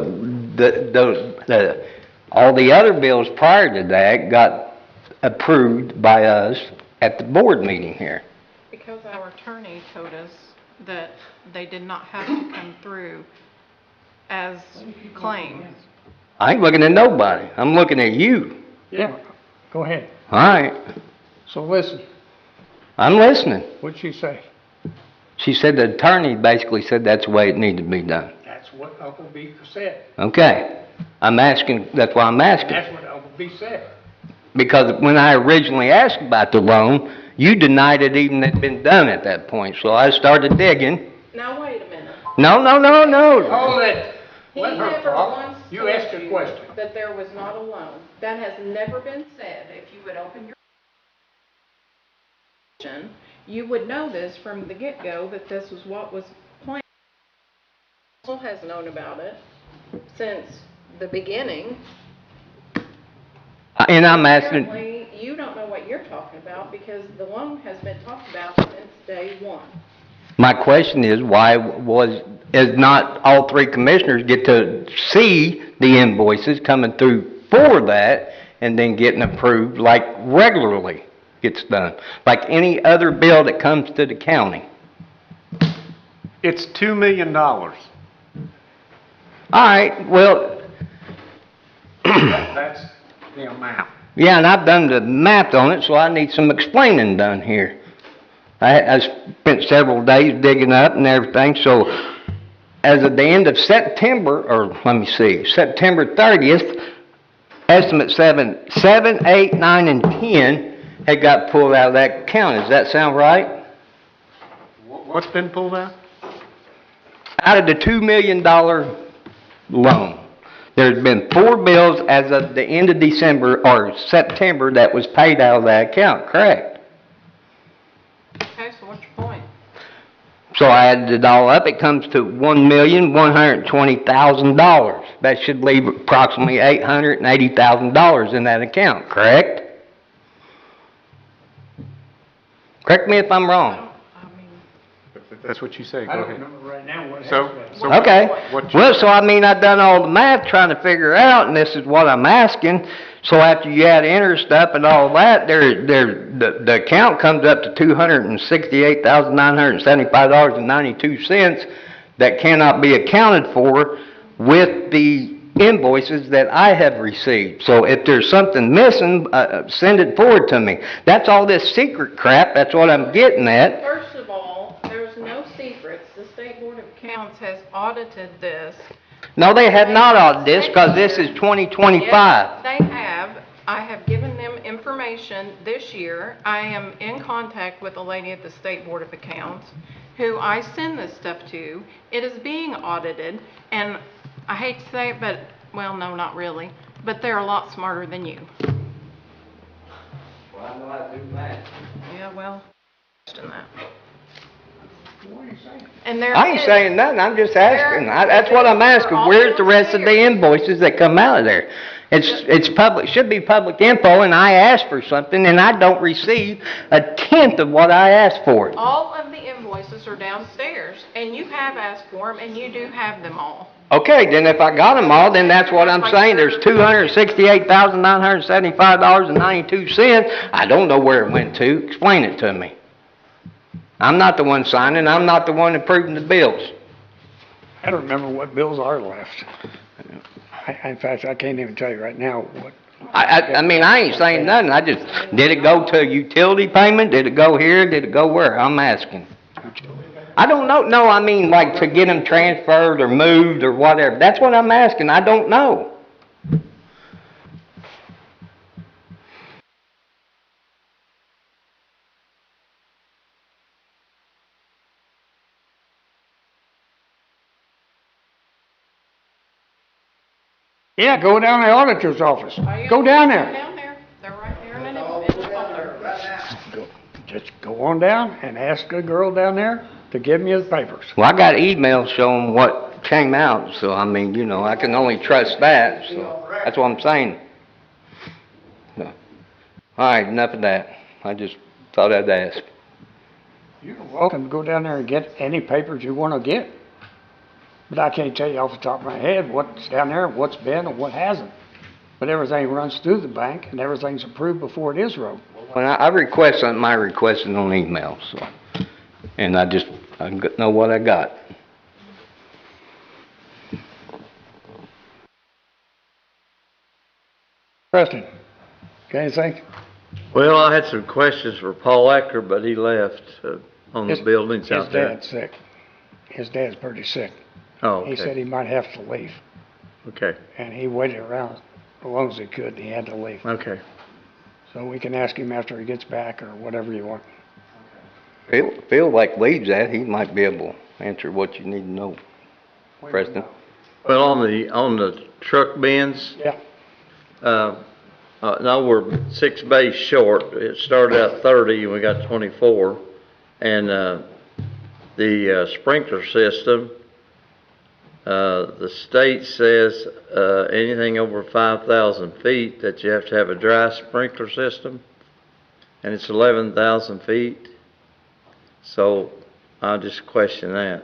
all the other bills prior to that got approved by us at the board meeting here. Because our attorney told us that they did not have to come through as claims. I ain't looking at nobody. I'm looking at you. Yeah, go ahead. All right. So listen, I'm listening. what'd she say? She said the attorney basically said that's the way it needed to be done. That's what Uncle B said. Okay. I'm asking, that's why I'm asking. That's what Uncle B said. Because when I originally asked about the loan, you denied it even had been done at that point. So I started digging. Now, wait a minute. No. Hold it. He Let her never talk. once You asked told a you question. that there was not a loan. That has never been said. If you would open your you would know this from the get-go that this was what was planned. Council has known about it since the beginning. And I'm asking, Apparently, you don't know what you're talking about because the loan has been talked about since day one. my question is, why is not all three commissioners get to see the invoices coming through for that and then getting approved like regularly gets done? Like any other bill that comes to the county. It's $2 million. All right, well, That's the amount. yeah, and I've done the math on it, so I need some explaining done here. I spent several days digging up and everything, so as of the end of September, or let me see, September 30th, estimate 7, 8, 9, and 10 had got pulled out of that account. Does that sound right? What's been pulled out? Out of the $2 million loan. There's been 4 bills as of the end of December or September that was paid out of that account, correct? Okay, so what's your point? So I added it all up, it comes to $1,120,000. That should leave approximately $880,000 in that account, correct? Correct me if I'm wrong. If that's what you say, I go don't ahead. remember right now what it So, is. so Okay. what Well, so I mean, I've done all the math trying to figure out, and this is what I'm asking. So after you add interest up and all that, the account comes up to $268,975.92 that cannot be accounted for with the invoices that I have received. So if there's something missing, send it forward to me. That's all this secret crap, that's what I'm getting at. First of all, there's no secrets. The State Board of Accounts has audited this. No, they have not audited this, because this is 2025. Yes, they have. I have given them information this year. I am in contact with a lady at the State Board of Accounts who I send this stuff to. It is being audited, and I hate to say it, but, well, no, not really. but they're a lot smarter than you. Well, I know how to do that. Yeah, well, question that. And there I ain't is- saying nothing, I'm just asking. That's what I'm asking. Where's the rest of the invoices that come out of there? It's public, should be public info, and I asked for something, and I don't receive a tenth of what I asked for. All of the invoices are downstairs, and you have asked for them, and you do have them all. Okay, then if I got them all, then that's what I'm saying. There's $268,975.92. I don't know where it went to. Explain it to me. I'm not the one signing, I'm not the one approving the bills. I don't remember what bills are left. In fact, I can't even tell you right now what. I mean, I ain't saying nothing, I just, did it go to a utility payment? Did it go here? Did it go where? I'm asking. I don't know, no, I mean, like to get them transferred or moved or whatever. That's what I'm asking, I don't know. Yeah, go down to the auditor's office. Go down there. Down there, they're right there in the folder. Just go on down and ask the girl down there to give me the papers. Well, I got emails showing what came out, so I mean, you know, I can only trust that, so that's what I'm saying. No. All right, enough of that. I just thought I'd ask. You're welcome to go down there and get any papers you want to get. But I can't tell you off the top of my head what's down there, what's been, and what hasn't. But everything runs through the bank, and everything's approved before it is wrote. When I request something, I request it on email, so, and I know what I got. Preston, got anything? Well, I had some questions for Paul Acker, but he left on the buildings out there. His dad's sick. His dad's pretty sick. Oh, okay. He said he might have to leave, Okay, and he waited around as long as he could, and he had to leave. okay. So we can ask him after he gets back, or whatever you want. Phil like leaves that, he might be able to answer what you need to know, Preston. Well, on the truck bins, Yeah. now we're 6 bays short. It started out 30 and we got 24. And, the sprinkler system, the state says, anything over 5,000 feet that you have to have a dry sprinkler system. And it's 11,000 feet. So I just question that.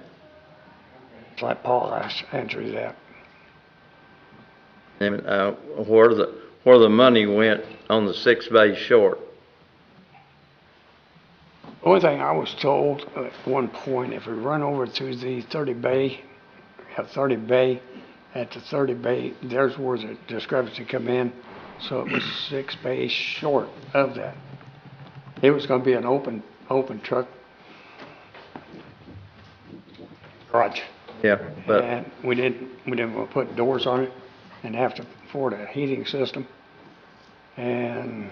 Let Paul answer that. And, where the money went on the 6 bays short. The only thing I was told at one point, if we run over to the 30 bay, at the 30 bay, there's where the discrepancy come in. So it was 6 bays short of that. It was gonna be an open truck garage. Yeah, but And we didn't want to put doors on it and have to afford a heating system. And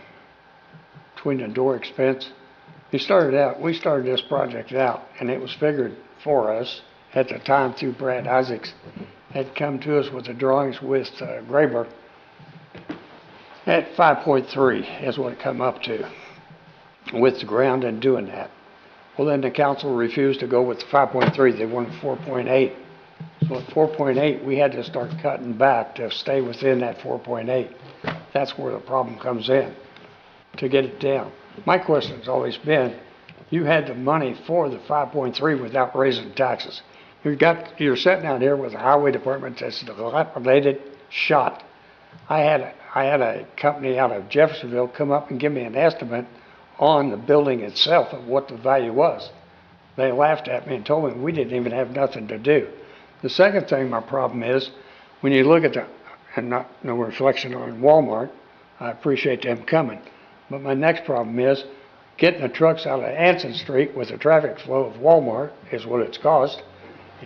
between the door expense, we started this project out, and it was figured for us at the time through Brad Isaacs, had come to us with the drawings with Graber at 5.3 is what it come up to with the ground and doing that. Well, then the council refused to go with the 5.3, they wanted 4.8. So at 4.8, we had to start cutting back to stay within that 4.8. That's where the problem comes in, to get it down. My question's always been, you had the money for the 5.3 without raising taxes. You're sitting out here with a highway department that's dilapidated, shot. I had a company out of Jeffersonville come up and give me an estimate on the building itself of what the value was. They laughed at me and told me we didn't even have nothing to do. The second thing, my problem is, when you look at and no reflection on Walmart, I appreciate them coming. But my next problem is, getting the trucks out of Anson Street with the traffic flow of Walmart is what it's cost.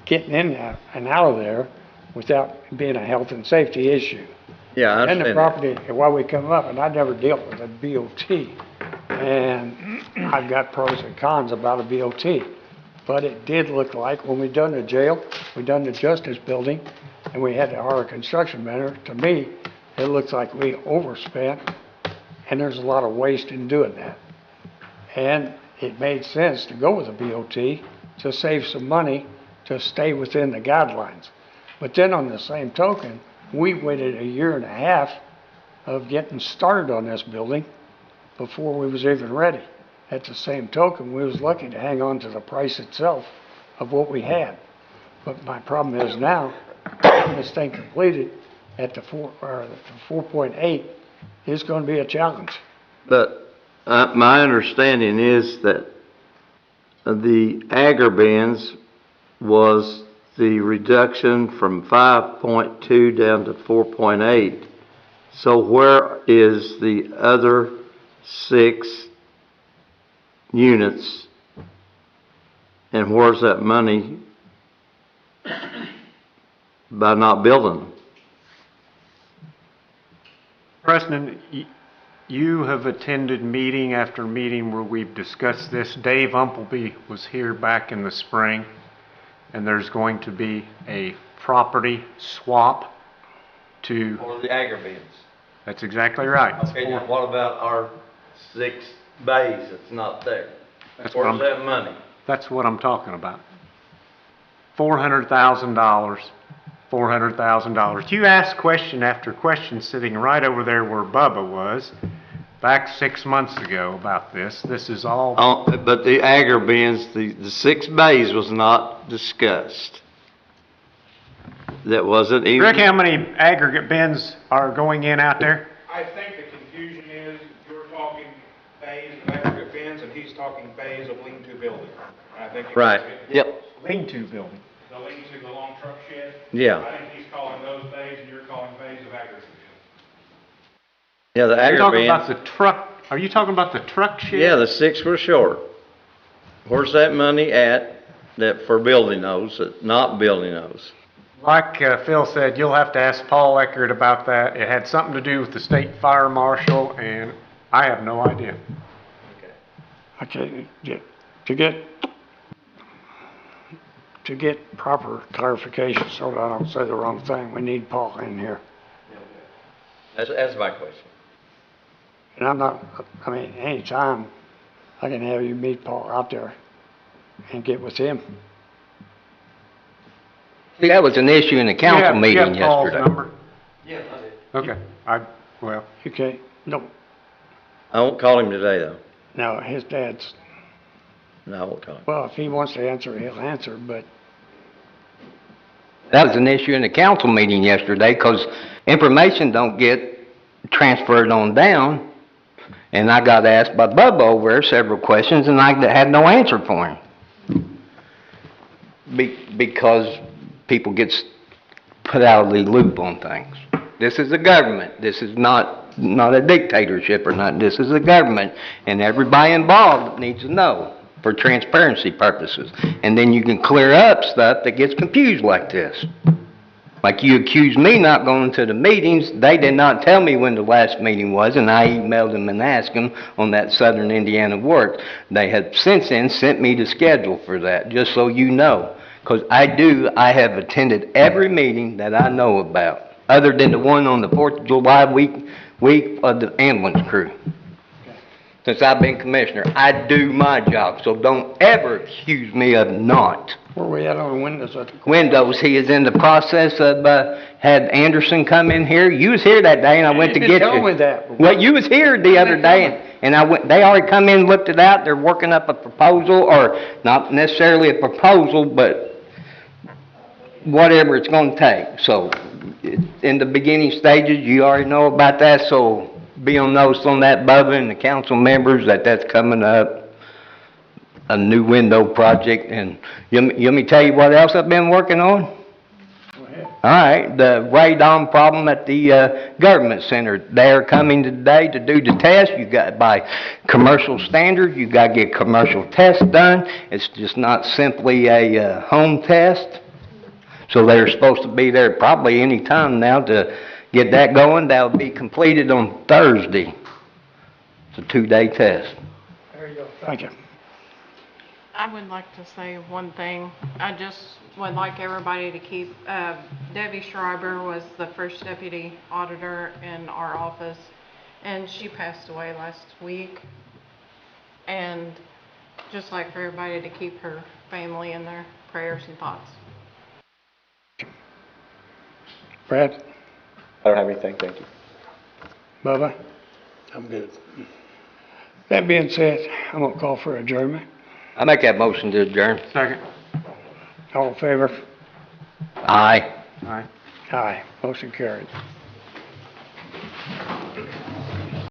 Getting in and out of there without being a health and safety issue. yeah, I And understand the that. property, while we come up, and I never dealt with a BOT, and I've got pros and cons about a BOT. But it did look like when we done the jail, we done the Justice Building, and we had our construction matter, to me, it looks like we overspent, and there's a lot of waste in doing that. And it made sense to go with the BOT to save some money to stay within the guidelines. But then on the same token, we waited 1.5 years of getting started on this building before we was even ready. At the same token, we was lucky to hang on to the price itself of what we had. But my problem is now, this thing completed at the 4.8 is going to be a challenge. But my understanding is that the Agri-Bins was the reduction from 5.2 down to 4.8. So where is the other 6 units, and where's that money by not building them? Preston, you have attended meeting after meeting where we've discussed this. Dave Umpleby was here back in the spring, and there's going to be a property swap to... Or the Agri-Bins. That's exactly right. Okay, now what about our 6 bays that's not there? Where's that money? That's what I'm talking about. $400,000. $400,000. You asked question after question sitting right over there where Bubba was back 6 months ago about this. This is all... But the Agri-Bins, the 6 bays was not discussed. That wasn't even... Rick, how many aggregate bins are going in out there? I think the confusion is you're talking bays of aggregate bins and he's talking bays of lean-to building. I think Right, yep. Lean-to building. The lean-to, the long truck shed. Yeah. I think he's calling those bays and you're calling bays of aggregate bins. Yeah, the You're talking Agri-Bins. about the truck, are you talking about the truck shed? Yeah, the 6 were short. Where's that money at that for building those, not building those? Like Phil said, you'll have to ask Paul Eckert about that. It had something to do with the state fire marshal, and I have no idea. Okay, to get proper clarification so that I don't say the wrong thing, we need Paul in here. That's my question. And I'm not, I mean, anytime I can have you meet Paul out there and get with him. See, that was an issue in the council meeting You have Paul's yesterday. number? Yeah, I did. Okay, well. Okay, no, I won't call him today, though. no, his dad's, No, I won't call him. well, if he wants to answer, he'll answer, but That was an issue in the council meeting yesterday, because information don't get transferred on down. And I got asked by Bubba over there several questions, and I had no answer for him. Because people get put out of the loop on things. This is a government. This is not a dictatorship or not. This is a government, and everybody involved needs to know for transparency purposes. And then you can clear up stuff that gets confused like this. Like you accused me not going to the meetings. They did not tell me when the last meeting was, and I emailed them and asked them on that Southern Indiana work. They have since then sent me the schedule for that, just so you know. Because I have attended every meeting that I know about, other than the one on the 4th of July week of the ambulance crew. Since I've been commissioner, I do my job, so don't ever accuse me of not. where we at on windows at the Windows, he is in the process of, had Anderson come in here. You was here that day and I went to You get you. didn't tell me that. Well, you was here the other day and I went, they already come in, looked it out. They're working up a proposal, or not necessarily a proposal, but whatever it's gonna take. So in the beginning stages, you already know about that, so be on notice on that, Bubba, and the council members, that's coming up, a new window project. And you want me to tell you what else I've been working on? Go ahead. All right, the radon problem at the government center. They're coming today to do the test. You got, by commercial standards, you got to get commercial tests done. It's just not simply a home test. So they're supposed to be there probably any time now to get that going. That'll be completed on Thursday. It's a 2-day test. There you go, thank you. I would like to say one thing. I just would like everybody to keep, Debbie Schreiber was the first deputy auditor in our office, and she passed away last week. And just like for everybody to keep her family in their prayers and thoughts. Brad? I don't have anything, thank you. Bubba? I'm good. That being said, I'm gonna call for adjournment. I make that motion to adjourn. Second. All in favor? Aye. Aye. Aye. Motion carried.